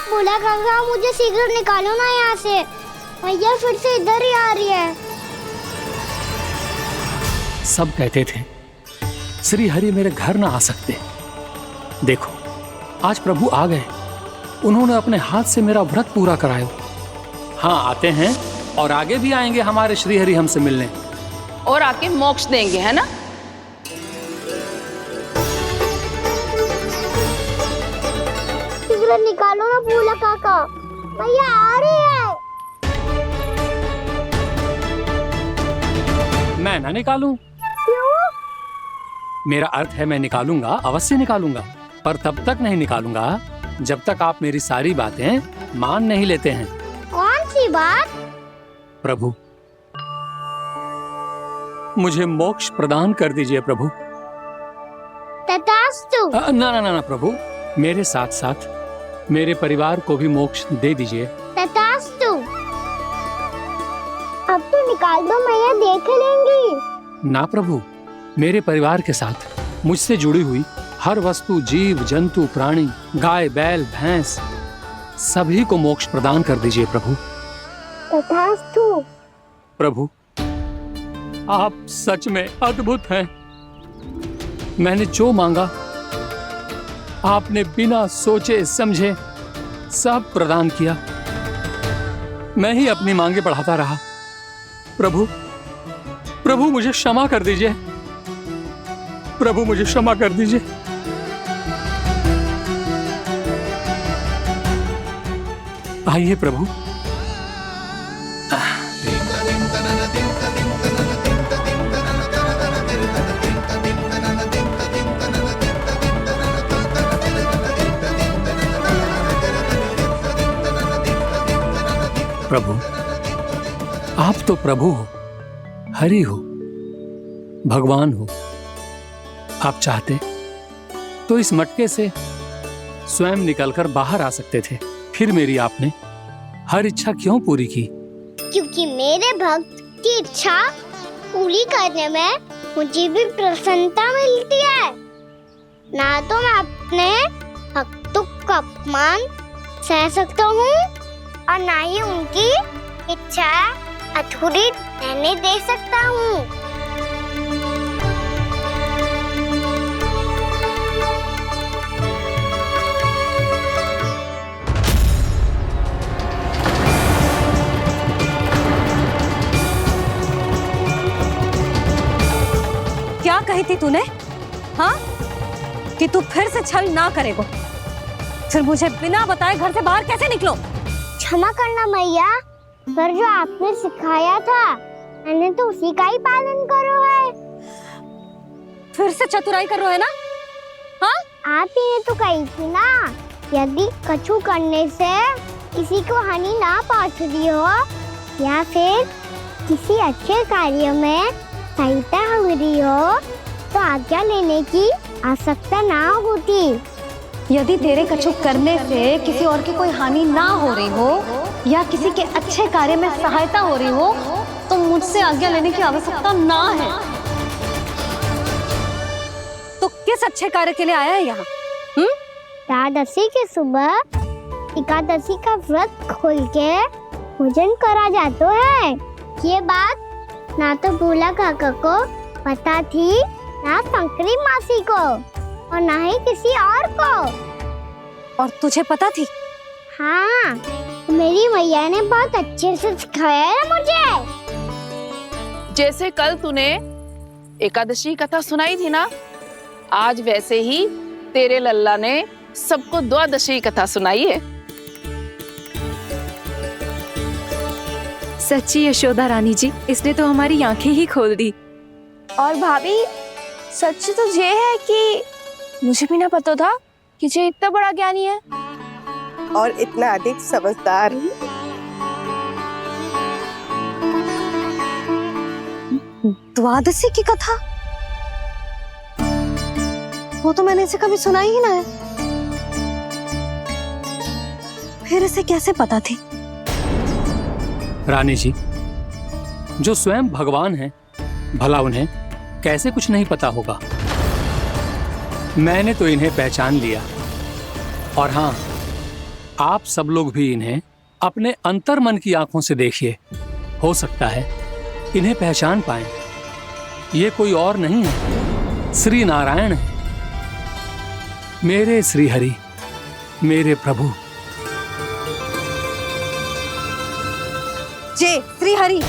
बोला काका, मुझे सिगरेट निकालो ना यहाँ से, भैया फिर से इधर ही आ रही है। सब कहते थे श्री हरि मेरे घर ना आ सकते। देखो आज प्रभु आ गए, उन्होंने अपने हाथ से मेरा व्रत पूरा कराया। हाँ आते हैं और आगे भी आएंगे हमारे श्री हरि हमसे मिलने और आके मोक्ष देंगे, है ना? सिगरेट निकालो ना बोला काका, भैया आ रही है। मैं ना निकालूं? मेरा अर्थ है मैं निकालूंगा, अवश्य निकालूंगा, पर तब तक नहीं निकालूंगा जब तक आप मेरी सारी बातें मान नहीं लेते हैं। कौन सी बात? प्रभु, मुझे मोक्ष प्रदान कर दीजिए प्रभु। तथास्तु। ना ना ना प्रभु, मेरे साथ साथ मेरे परिवार को भी मोक्ष दे दीजिए। तथास्तु। अब तो निकाल दो, मैया देख लेंगी। ना प्रभु, मेरे परिवार के साथ मुझसे जुड़ी हुई हर वस्तु, जीव जंतु, प्राणी, गाय बैल भैंस, सभी को मोक्ष प्रदान कर दीजिए प्रभु। तथास्तु। प्रभु, आप सच में अद्भुत हैं। मैंने जो मांगा आपने बिना सोचे समझे सब प्रदान किया। मैं ही अपनी मांगे बढ़ाता रहा। प्रभु, प्रभु मुझे क्षमा कर दीजिए। प्रभु मुझे क्षमा कर दीजिए। आइए प्रभु। प्रभु, आप तो प्रभु हो, हरि हो, भगवान हो। आप चाहते तो इस मटके से स्वयं निकलकर बाहर आ सकते थे, फिर मेरी आपने हर इच्छा क्यों पूरी की? क्योंकि मेरे भक्त की इच्छा पूरी करने में मुझे भी प्रसन्नता मिलती है। ना तो मैं अपने भक्तों का अपमान सह सकता हूँ और ना ही उनकी इच्छा अधूरी रहने दे सकता हूँ। क्या कही थी तूने? हाँ, कि तू फिर से छल ना करेगा। फिर मुझे बिना बताए घर से बाहर कैसे निकलो? क्षमा करना मैया, पर जो आपने सिखाया था मैंने तो उसी का ही पालन करो है। फिर से चतुराई कर रहे हो ना? हाँ? आप ही ने तो कही थी ना, यदि कछु करने से किसी को हानि ना पहुंच रही हो या फिर किसी अच्छे कार्य में सहायता हो रही हो तो आज्ञा लेने की आवश्यकता ना होती। यदि तेरे कछु करने से किसी और की कोई हानि ना हो रही हो या किसी के अच्छे कार्य में सहायता हो रही हो तो मुझसे आज्ञा लेने की आवश्यकता ना है। तो किस अच्छे कार्य के लिए आया है यहाँ? एकादशी के सुबह एकादशी का व्रत खोल के भोजन करा जाता है। ये बात ना तो भोला काका को पता थी, ना शंकरी मासी को और ना ही किसी और को। और तुझे पता थी? हाँ, मेरी मैया ने बहुत अच्छे से सिखाया है मुझे। जैसे कल तूने एकादशी कथा सुनाई थी ना, आज वैसे ही तेरे लल्ला ने सबको द्वादशी कथा सुनाई है। सच्ची यशोदा रानी जी, इसने तो हमारी आंखें ही खोल दी। और भाभी, सच तो ये है कि मुझे भी ना पता था कि ये इतना बड़ा ज्ञानी है और इतना अधिक समझदार। द्वादशी की कथा? वो तो मैंने इसे कभी सुना ही ना है। फिर इसे कैसे पता थी? रानी जी, जो स्वयं भगवान हैं, भला उन्हें कैसे कुछ नहीं पता होगा। मैंने तो इन्हें पहचान लिया। और हाँ, आप सब लोग भी इन्हें अपने अंतर्मन की आंखों से देखिए, हो सकता है इन्हें पहचान पाएं। ये कोई और नहीं है, श्री नारायण है, मेरे श्री हरि, मेरे प्रभु। जय श्री हरि।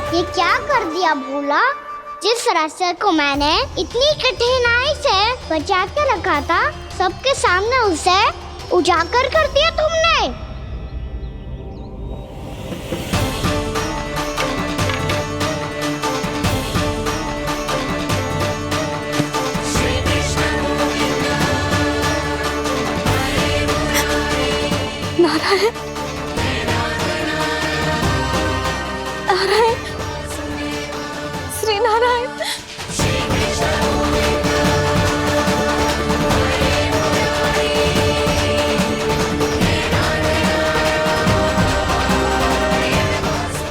ये क्या कर दिया भोला? जिस रास्ते को मैंने इतनी कठिनाई से बचा के रखा था, सबके सामने उसे उजागर कर दिया तुमने। नारायण, नारायण, श्री नारायण।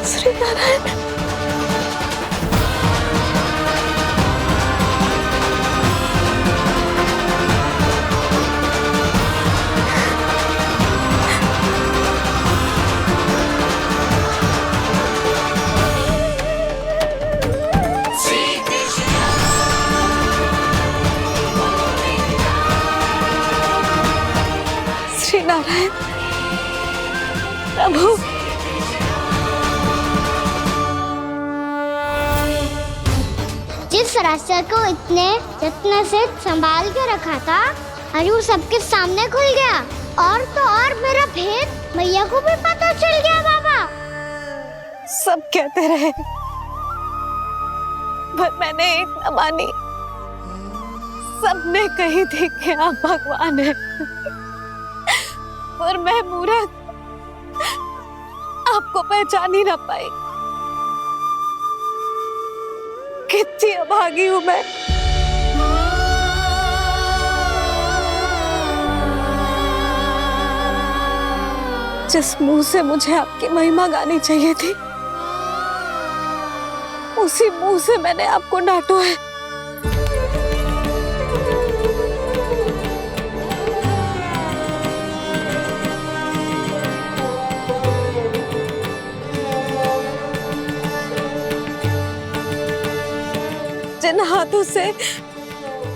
श्री नारायण। श्री नारायण प्रभु। जिस रास्ते को इतने जत्न से संभाल के रखा था, आज वो सबके सामने खुल गया। और तो और मेरा भेद मैया को भी पता चल गया। बाबा सब कहते रहे पर मैंने एक न मानी। सबने कही थी कि आप भगवान हैं, पर मैं मूर्ख आपको पहचान ही ना पाई। कितनी अभागी हूं मैं। जिस मुंह से मुझे आपकी महिमा गानी चाहिए थी, उसी मुंह से मैंने आपको डांटा है। जिन हाथों से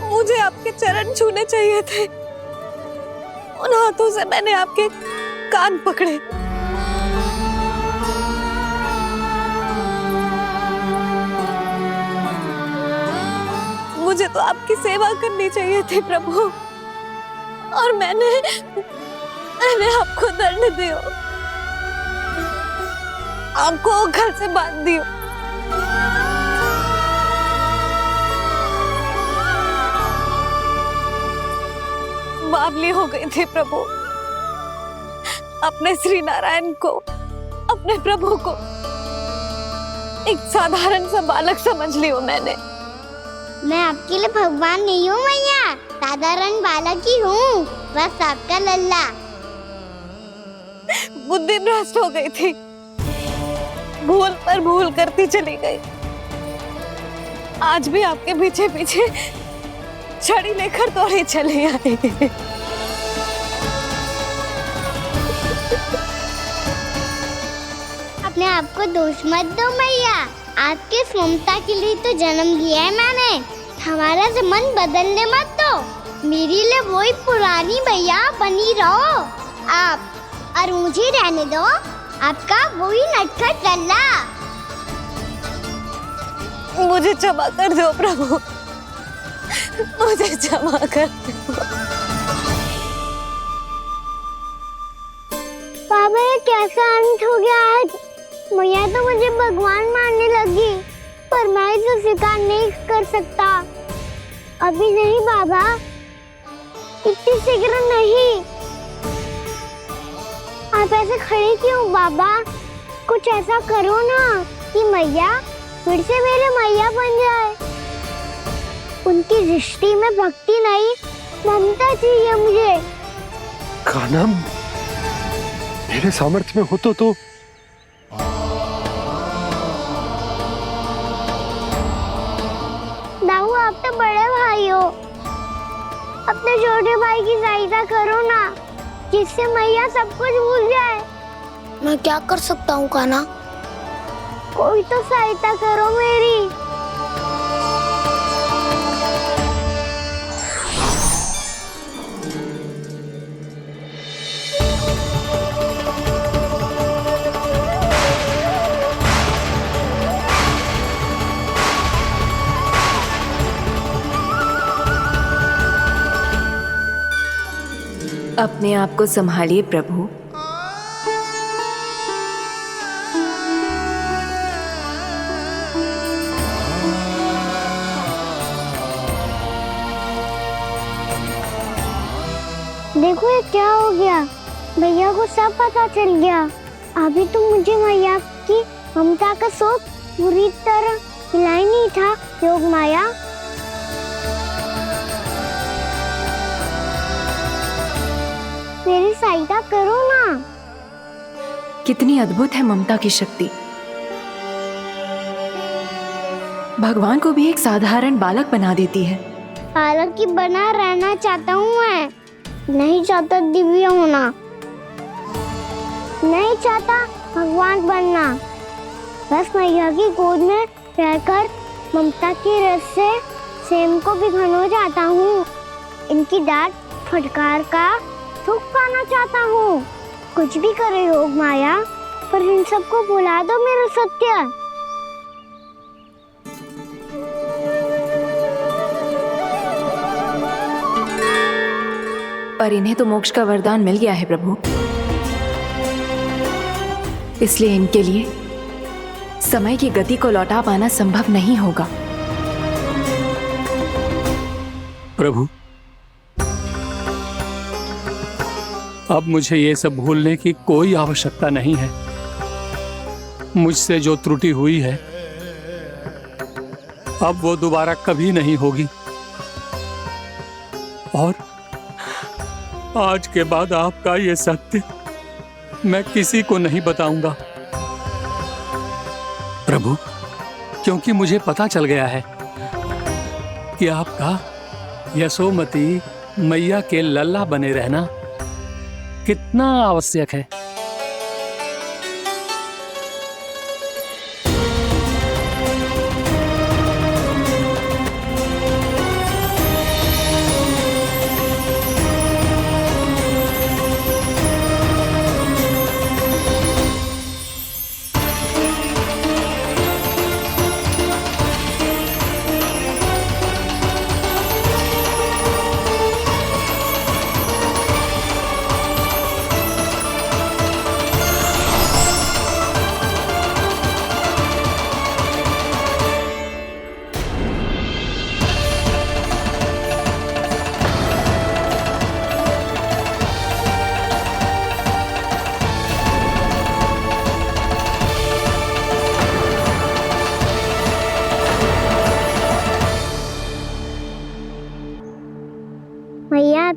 मुझे आपके चरण छूने चाहिए थे, उन हाथों से मैंने आपके कान पकड़े। मुझे तो आपकी सेवा करनी चाहिए थी प्रभु, और मैंने आपको दंड दियो, आपको घर से बांध दियो। बावली हो गई थी प्रभु। अपने श्री नारायण को, अपने प्रभु को एक साधारण सा बालक समझ लियो मैंने। मैं आपके लिए भगवान नहीं हूँ मैया, साधारण बालक ही हूँ, बस आपका लल्ला। बुद्धि भ्रष्ट हो गई थी, भूल पर भूल करती चली गई। आज भी आपके पीछे पीछे छड़ी लेकर दौड़े चले आए। अपने आप को दोष मत दो मैया, आपके ममता के लिए तो जन्म लिया है मैंने। हमारा मन बदलने मत दो, मेरे लिए वही पुरानी भैया बनी रहो आप, और मुझे रहने दो आपका वही नटखट लल्ला। मुझे क्षमा कर दो प्रभु, मुझे क्षमा कर दो। बाबा ये कैसा अंत हो गया आज? मैया तो मुझे भगवान मानने लगी, पर मैं इसे स्वीकार नहीं कर सकता। अभी नहीं बाबा, इतनी शीघ्र नहीं। आप ऐसे खड़े क्यों बाबा? कुछ ऐसा करो ना कि मैया फिर से मेरे मैया बन जाए। उनकी दृष्टि में भक्ति नहीं, ममता चाहिए मुझे। कान्हा, मेरे सामर्थ्य में हो तो दाऊ, आप तो बड़े भाई हो, अपने छोटे भाई की सहायता करो ना, जिससे मैया सब कुछ भूल जाए। मैं क्या कर सकता हूँ कान्हा? कोई तो सहायता करो मेरी। अपने आप को संभालिए प्रभु। देखो ये क्या हो गया, भैया को सब पता चल गया। अभी तो मुझे मैया की ममता का शौक पूरी तरह हिला ही नहीं था। योग माया, मेरी सहायता करो ना। कितनी अद्भुत है ममता की शक्ति। भगवान को भी एक साधारण बालक बना देती है। बालक की बना रहना चाहता हूँ मैं, नहीं चाहता दिव्य होना, नहीं चाहता भगवान बनना। बस मैया की गोद में रहकर ममता की रस से सेम को भिगोना चाहता हूँ। इनकी डांट फटकार का सुख पाना चाहता हूँ। कुछ भी करे योग माया, पर इन सबको भुला दो मेरा सत्य। पर इन्हें तो मोक्ष का वरदान मिल गया है प्रभु, इसलिए इनके लिए समय की गति को लौटा पाना संभव नहीं होगा। प्रभु, अब मुझे ये सब भूलने की कोई आवश्यकता नहीं है। मुझसे जो त्रुटि हुई है अब वो दोबारा कभी नहीं होगी, और आज के बाद आपका ये सत्य मैं किसी को नहीं बताऊंगा प्रभु, क्योंकि मुझे पता चल गया है कि आपका यशोमती मैया के लल्ला बने रहना कितना आवश्यक है।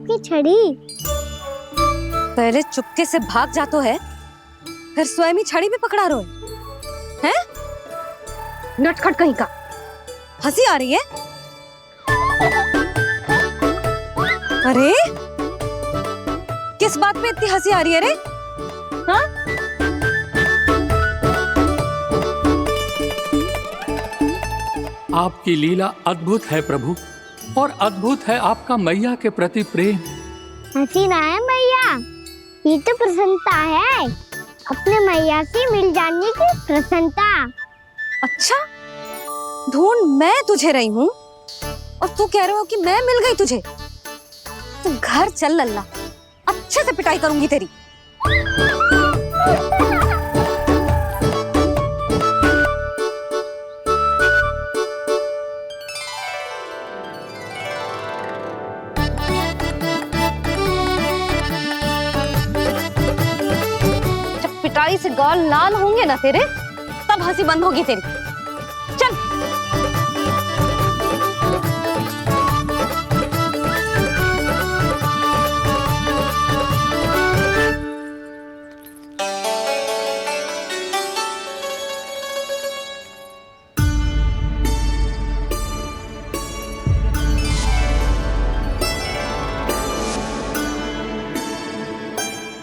आपकी छड़ी। पहले चुपके से भाग जा तो है, फिर स्वयं ही छड़ी भी पकड़ा रहे हैं? नटखट कहीं का। हंसी आ रही है? अरे किस बात पे इतनी हंसी आ रही है रे? हाँ? आपकी लीला अद्भुत है प्रभु, और अद्भुत है आपका मैया के प्रति प्रेम। हंसी ना है मैया, ये तो प्रसन्नता है, अपने मैया से मिल जाने की प्रसन्नता। अच्छा, ढूंढ मैं तुझे रही हूँ और तू कह रहे हो कि मैं मिल गई तुझे? तू घर चल लल्ला, अच्छे से पिटाई करूंगी तेरी। जब पिटाई से गाल लाल होंगे ना तेरे, तब हंसी बंद होगी तेरी। चल।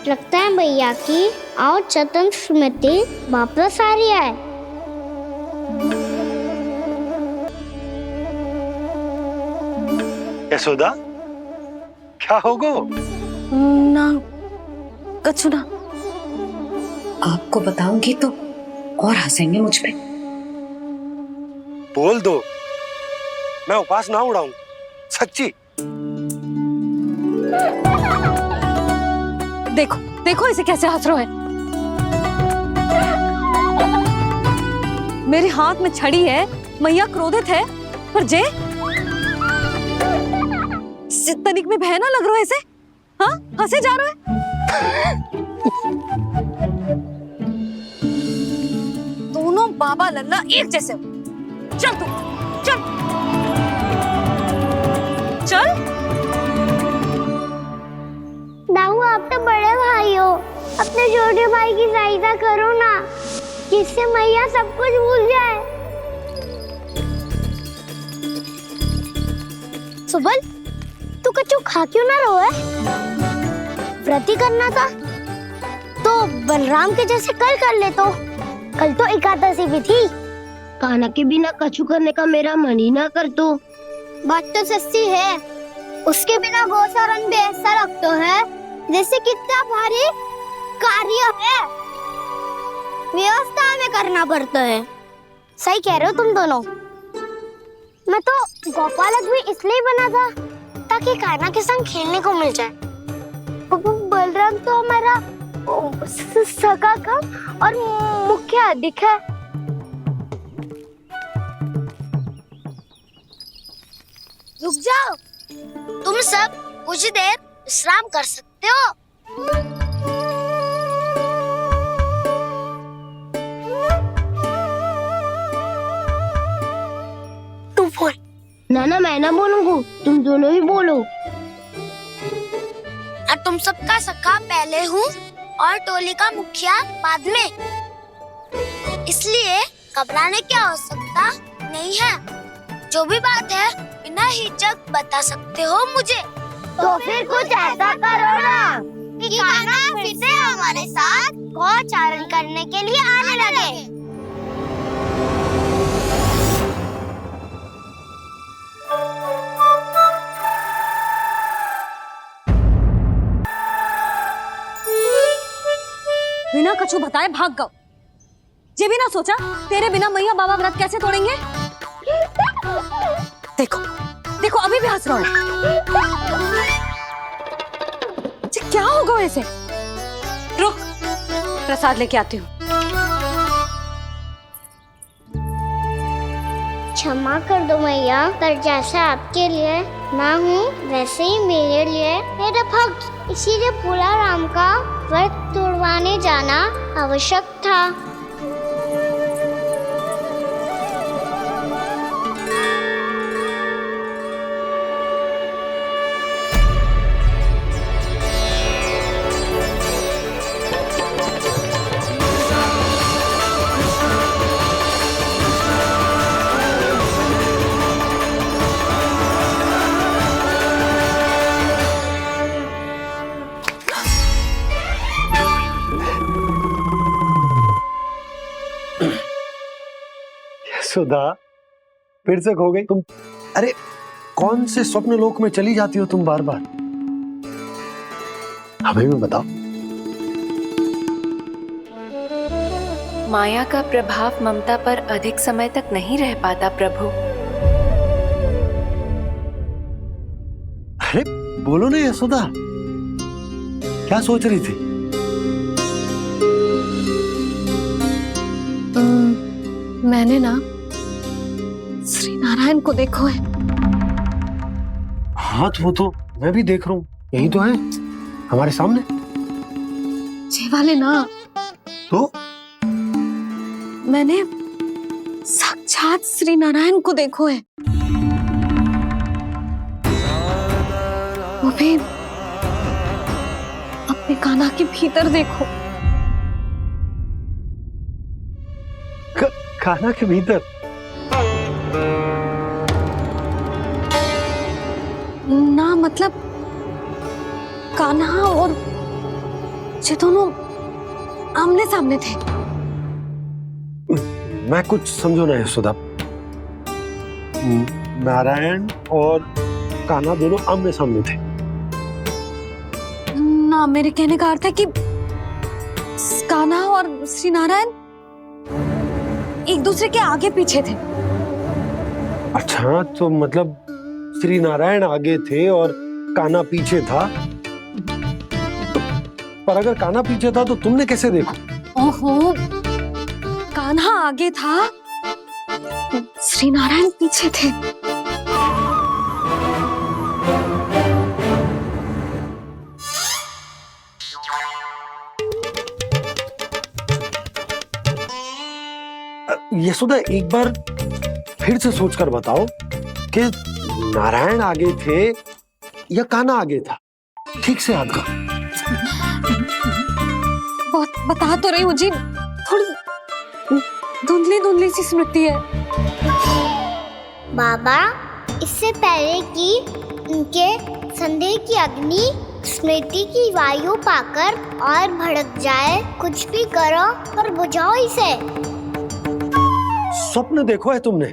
लगता है भैया की और चतन स्मृति वापस आ रही है। यशोदा, क्या होगो? ना कछु ना। आपको बताऊंगी तो और हंसेंगे मुझ पे। बोल दो, मैं उपास ना उड़ाऊं, सच्ची। देखो देखो इसे कैसे हंस रहे हैं। मेरे हाथ में छड़ी है, मैया क्रोधित है, पर जे तनिक में भय ना लग रहा है इसे? हाँ, हंसे जा रहे हैं। दोनों बाबा लल्ला एक जैसे हो। चल तू, चल चल। दाऊ, आप तो बड़े भाई हो, अपने छोटे भाई की सहायता करो ना, जिससे मैया सब कुछ भूल जाए। सुबल, तू कच्चू खा क्यों ना रहो है? व्रत ही करना था तो बलराम के जैसे कल कर ले। तो कल तो एकादशी भी थी। खाना के बिना कछु करने का मेरा मन ही ना कर। तो बात तो सच्ची है, उसके बिना गोचारण भी ऐसा लगता है जैसे कितना भारी कार्य है, व्यवस्था में करना पड़ता है। सही कह रहे हो तुम दोनों। मैं तो गोपालक भी इसलिए बना था ताकि कान्हा के संग खेलने को मिल जाए। बलराम तो हमारा सगा काम और मुख्य अधिक है। रुक जाओ, तुम सब कुछ देर विश्राम कर सकते हो। तू बोल। ना मैं ना बोलूंगा, तुम दोनों ही बोलो। और तुम सबका सखा पहले हूँ और टोली का मुखिया बाद में, इसलिए घबराने की आवश्यकता नहीं है। जो भी बात है बिना हिचक बता सकते हो मुझे। तो फिर कुछ ऐसा करो ना कि कान्हा फिर से हमारे साथ गोचारण करने के लिए आने लगे। बिना कछु बताए भाग गओ। ये भी ना सोचा तेरे बिना मैया बाबा व्रत कैसे तोड़ेंगे? देखो देखो अभी भी हंस रहा है। क्या होगा ऐसे? रुक, प्रसाद लेके आती हूँ। क्षमा कर दो मैया, पर जैसा आपके लिए मैं हूँ वैसे ही मेरे लिए मेरा भक्त, इसीलिए भोला राम का व्रत तोड़वाने जाना आवश्यक था। यशोदा, फिर से खो गई तुम। अरे कौन से स्वप्न लोक में चली जाती हो तुम बार बार? हमें भी बताओ। माया का प्रभाव ममता पर अधिक समय तक नहीं रह पाता प्रभु। अरे बोलो ना यशोदा, क्या सोच रही थी? मैंने ना श्री नारायण को देखो है। हाँ वो तो मैं भी देख रहा हूँ, यही तो है हमारे सामने। ये वाले ना, तो मैंने साक्षात श्री नारायण को देखो है, वो भी अपने कान्हा के भीतर देखो। कान्हा के भीतर? ना मतलब कान्हा और ये दोनों आमने सामने थे। मैं कुछ समझो ना यशोदा। नारायण और कान्हा दोनों आमने सामने थे? ना, मेरे कहने का अर्थ है कि कान्हा और श्री नारायण एक दूसरे के आगे पीछे थे। अच्छा, तो मतलब श्री नारायण आगे थे और कान्हा पीछे था। पर अगर कान्हा पीछे था तो तुमने कैसे देखा? ओहो, कान्हा आगे था, श्री नारायण पीछे थे। यशोदा, एक बार फिर से सोचकर बताओ कि नारायण आगे थे या कान्हा आगे था? ठीक से याद करो। बहुत बता तो रही हूँ जी, थोड़ी धुंधली धुंधली सी स्मृति है। बाबा, इससे पहले कि उनके संदेह की अग्नि स्मृति की वायु पाकर और भड़क जाए, कुछ भी करो पर बुझाओ इसे। स्वप्न देखो है तुमने?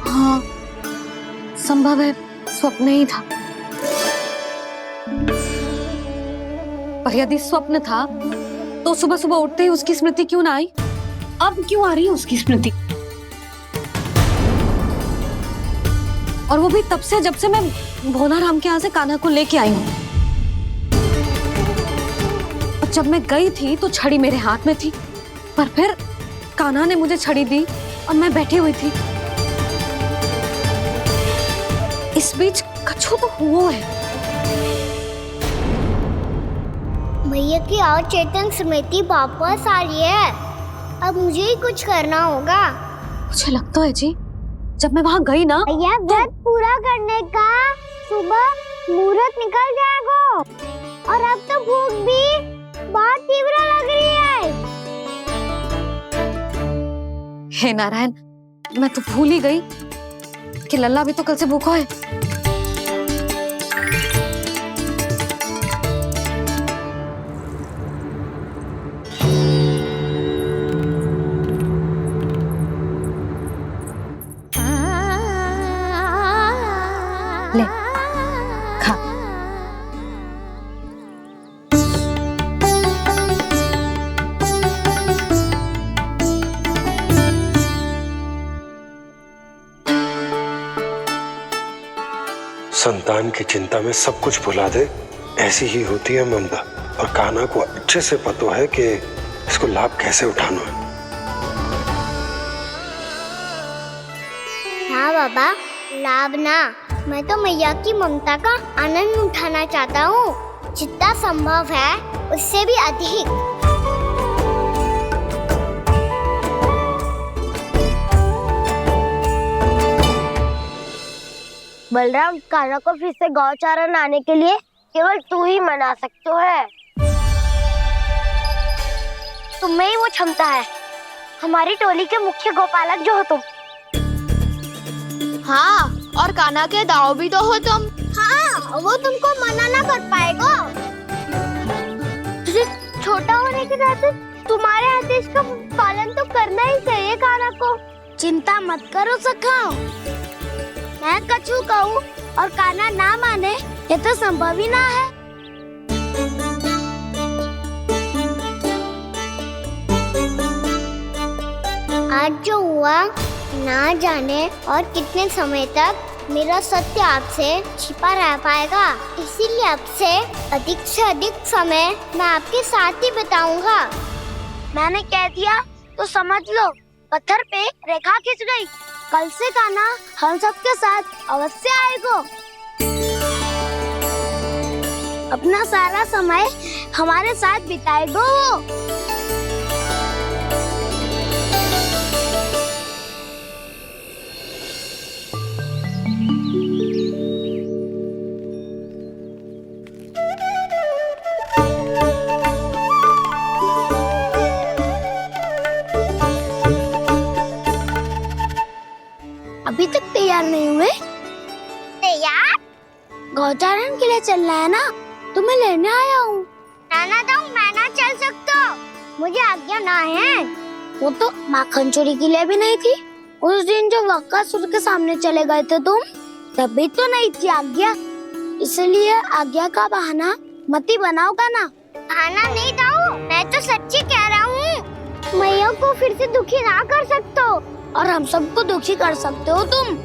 हाँ, संभव है स्वप्न ही था। पर यदि स्वप्न था तो सुबह सुबह उठते ही उसकी स्मृति क्यों ना आई? अब क्यों आ रही है उसकी स्मृति? और वो भी तब से जब से मैं भोनाराम के यहाँ से कान्हा को लेके आई हूँ। और जब मैं गई थी तो छड़ी मेरे हाथ में थी, पर फिर कान्हा ने मुझे छड़ी दी और मैं बैठी हुई थी। इस बीच कछु तो हुआ है। भैया की और चेतन स्मृति वापस आ रही है। अब मुझे ही कुछ करना होगा। मुझे लगता है जी, जब मैं वहाँ गई ना, भैया व्रत पूरा करने का सुबह मुहूर्त निकल जाएगा और अब तो भूख भी बहुत तीव्र लग रही है। हे नारायण, मैं तो भूल ही गई कि लल्ला भी तो कल से भूखा है। ले, खा। संतान की चिंता में सब कुछ भुला दे, ऐसी ही होती है ममता। और कान्हा को अच्छे से पता है कि इसको लाभ कैसे उठाना है। हाँ बाबा, लाभ ना, मैं तो मैया की ममता का आनंद उठाना चाहता हूँ, जितना संभव है उससे भी अधिक। बलराम, कान्हा को फिर से गौचारण आने के लिए केवल तू ही मना सकते है। तुम्हें ही वो क्षमता है, हमारी टोली के मुख्य गोपालक जो हो तुम। हाँ, और कान्हा के दाव भी तो हो तुम। हाँ, वो तुमको मना ना कर पाएगा। तुझे छोटा होने के नाते तुम्हारे आदेश का पालन तो करना ही चाहिए कान्हा को। चिंता मत करो सखा, मैं कछु कहूँ और कान्हा ना माने ये तो संभव ही ना है। आज जो हुआ ना जाने और कितने समय तक मेरा सत्य आपसे छिपा रह पाएगा, इसीलिए अब से अधिक समय मैं आपके साथ ही बिताऊंगा। मैंने कह दिया तो समझ लो, पत्थर पे रेखा खिंच गई। कल से कान्हा हम सबके साथ अवश्य आएगा। अपना सारा समय हमारे साथ बिताएगा वो। अभी तक तैयार नहीं हुए? तैयार? गौचारण के लिए चलना है ना, तुम्हें लेने आया हूँ। नाना दाऊ, मैं ना चल सकता, मुझे आज्ञा ना है। वो तो माखन चोरी के लिए भी नहीं थी। उस दिन जो वक्कासुर के सामने चले गए थे तुम, तभी तो नहीं थी आज्ञा। इसलिए आज्ञा का बहाना मत ही बनाओगा ना। बहाना नहीं दाऊ, मैं तो सच्ची कह रहा हूँ। मैया को फिर से दुखी ना कर सकते हो और हम सबको दुखी कर सकते हो तुम।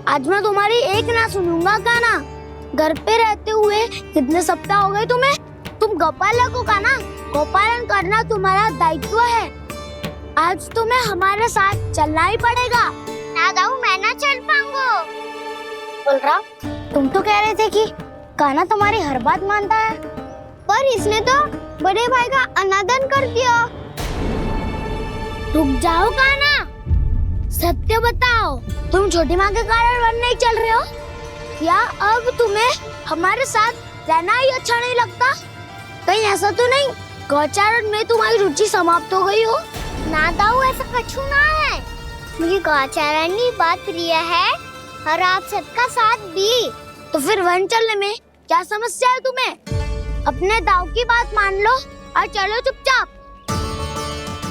आज मैं तुम्हारी एक ना सुनूंगा कान्हा। घर पे रहते हुए कितने सप्ताह हो गए तुम्हें? तुम गोपालक हो कान्हा, गोपालन करना तुम्हारा दायित्व है। आज तुम्हें हमारे साथ चलना ही पड़ेगा। ना दाऊ, मैं ना चल पाऊंगा। बलराम, तुम तो कह रहे थे कि कान्हा तुम्हारी हर बात मानता है, पर इसने तो बड़े भाई का अनादर कर दिया। रुक जाओ कान्हा, सत्य बताओ, तुम छोटी माँ के कारण वन नहीं चल रहे हो? या अब तुम्हें हमारे साथ रहना ही अच्छा नहीं लगता? कहीं ऐसा तो नहीं गौचारण में तुम्हारी रुचि समाप्त हो गई हो? ना दाऊ, ऐसा कछु ना है। मुझे गौचारण की बात प्रिय है और आप सबका साथ भी। तो फिर वन चलने में क्या समस्या है तुम्हें? अपने दाऊ की बात मान लो और चलो चुपचाप।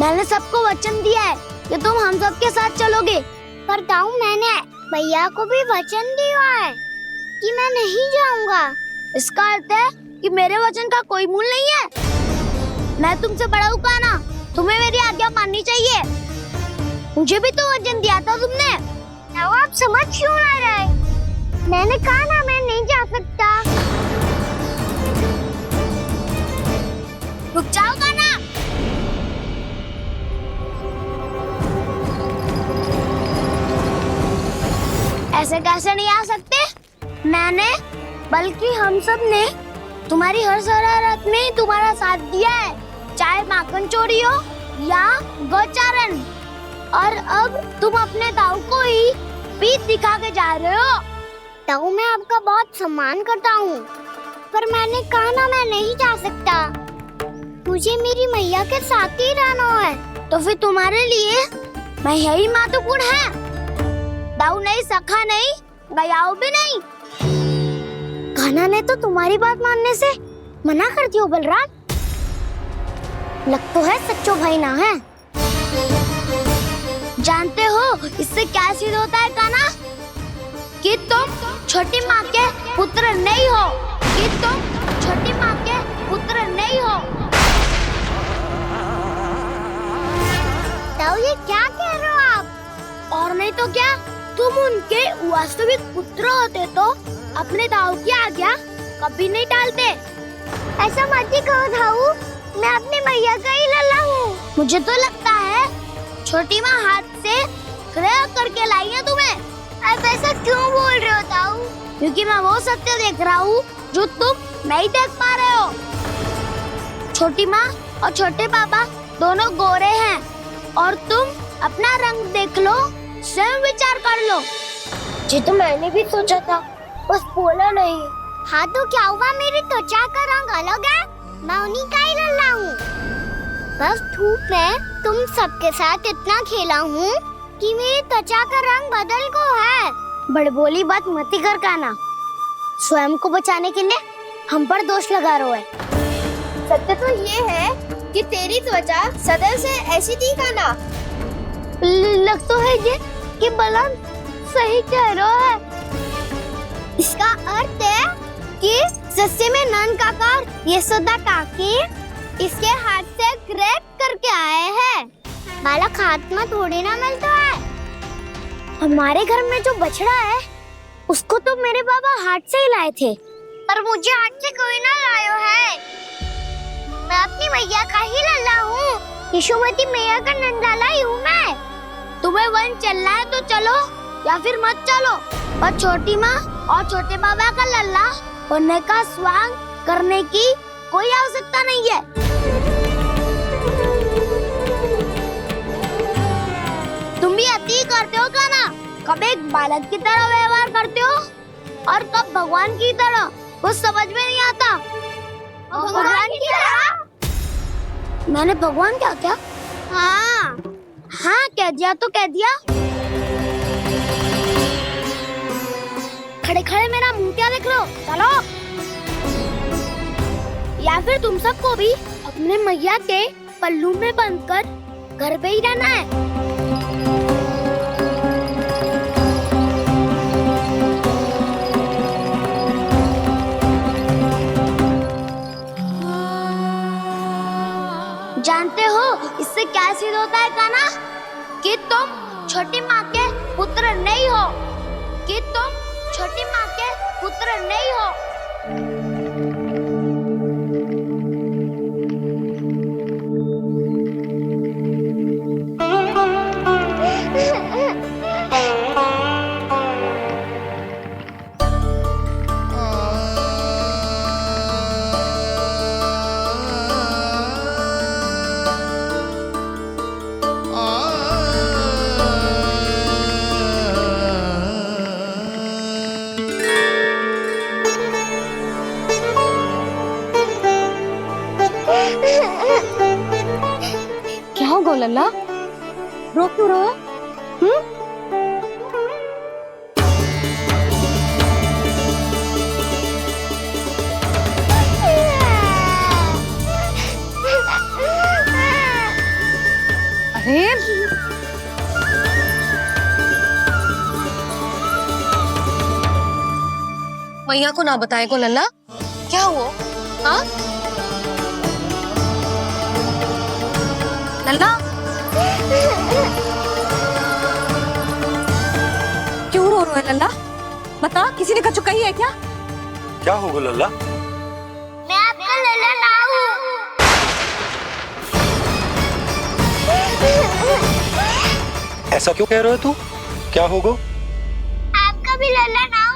मैंने सबको वचन दिया है कि तुम हम सबके साथ चलोगे। पर दाऊ, मैंने भैया को भी वचन दिया है कि मैं नहीं जाऊंगा। इसका अर्थ है कि मेरे वचन का कोई मूल नहीं है। मैं तुमसे बड़ा हूँ कान्हा, तुम्हें मेरी आज्ञा माननी चाहिए। मुझे भी तो वचन दिया था तुमने। दाऊ, आप समझ क्यों ना रहे? मैंने कहा ना, मैं नहीं जा सकता। रुक जाओ कान्हा। ऐसे कैसे नहीं आ सकते? मैंने बल्कि हम सब ने तुम्हारी हर शरारत में तुम्हारा साथ दिया है, चाहे माखन चोरी हो या गौचारण। और अब तुम अपने दाऊ को ही पीठ दिखा के जा रहे हो। दाऊ, मैं आपका बहुत सम्मान करता हूँ, पर मैंने कहा ना, मैं नहीं जा सकता। मुझे मेरी मैया के साथ ही रहना है। तो फिर तुम्हारे लिए मैं यही महत्वपूर्ण है। दाऊ नहीं, सखा नहीं, गयाऊ भी नहीं। कान्हा ने तो तुम्हारी बात मानने से मना कर दिया बलराम। लग तो है सच्चो भाई ना है। जानते हो इससे क्या सिद्ध होता है कान्हा? कि तुम छोटी माँ के पुत्र नहीं हो, कि तुम छोटी माँ के पुत्र नहीं हो। दाऊ, ये क्या कह रहे हो आप? और नहीं तो क्या, तुम उनके वास्तविक पुत्र होते तो अपने दाऊ की आज्ञा कभी नहीं टालते। ऐसा मत ही कहो दाऊ, मैं अपनी मैया का ही लल्ला हूँ। मुझे तो लगता है छोटी माँ हाथ से ग्रह करके लाई है तुम्हें। अब ऐसा क्यों बोल रहे हो दाऊ? क्योंकि मैं वो सत्य देख रहा हूँ जो तुम नहीं देख पा रहे हो। छोटी माँ और छोटे पापा दोनों गोरे हैं और तुम अपना रंग देख लो, स्वयं विचार कर लो। जी तो मैंने भी सोचा था, बस बोला नहीं। हाँ तो क्या हुआ, मेरी त्वचा का रंग अलग है, मैं उन्हीं का ही लल्ला हूँ। बस धूप में तुम सबके साथ इतना खेला हूँ कि मेरी त्वचा का रंग बदल को है। बड़बोली बात मत ही कर कान्हा, स्वयं को बचाने के लिए हम पर दोष लगा रहे हो। सत्य तो ये है कि तेरी त्वचा सदैव से ऐसी थी खाना। लग तो है ये कि बलराम सही कह रहा है। इसका अर्थ है कि सस्ते में नन काका यशोदा काकी इसके हाथ से ग्रेप करके आए हैं। बालक हाथ में थोड़ी ना मिलता है। हमारे घर में जो बछड़ा है उसको तो मेरे बाबा हाथ से ही लाए थे, पर मुझे हाथ से कोई ना लायो है। मैं अपनी मैया का ही लल्ला हूँ, यशोमती मैया का नंदाला ही हूँ मैं। तुम्हें वन चलना है तो चलो या फिर मत चलो, और छोटी माँ और छोटे बाबा का लल्ला बनने का स्वांग करने की कोई आवश्यकता नहीं है। तुम भी अति करते हो क्या ना? कब एक बालक की तरह व्यवहार करते हो और कब भगवान की तरह, कुछ समझ में नहीं आता। भगवान की तरह? मैंने भगवान क्या क्या? हाँ हाँ कह दिया तो कह दिया। खड़े खड़े मेरा मुंह क्या देख लो, चलो। या फिर तुम सबको भी अपने मैया के पल्लू में बंधकर घर पे ही रहना है। जानते हो इससे क्या सिद्ध होता है काना? कि तुम छोटी माँ के पुत्र नहीं हो, कि तुम छोटी माँ के पुत्र नहीं हो। क्या हो लल्ला, रो क्यों रहो? अरे मैया को ना बताए को लल्ला, क्या हुआ? हाँ लल्ला, क्यों रो रहे हो लल्ला? बता, किसी ने कछु कही है क्या? क्या होगा लल्ला? मैं आपका लल्ला ना हूँ। ऐसा क्यों कह रहे हो तू? क्या होगा? आपका भी लल्ला ना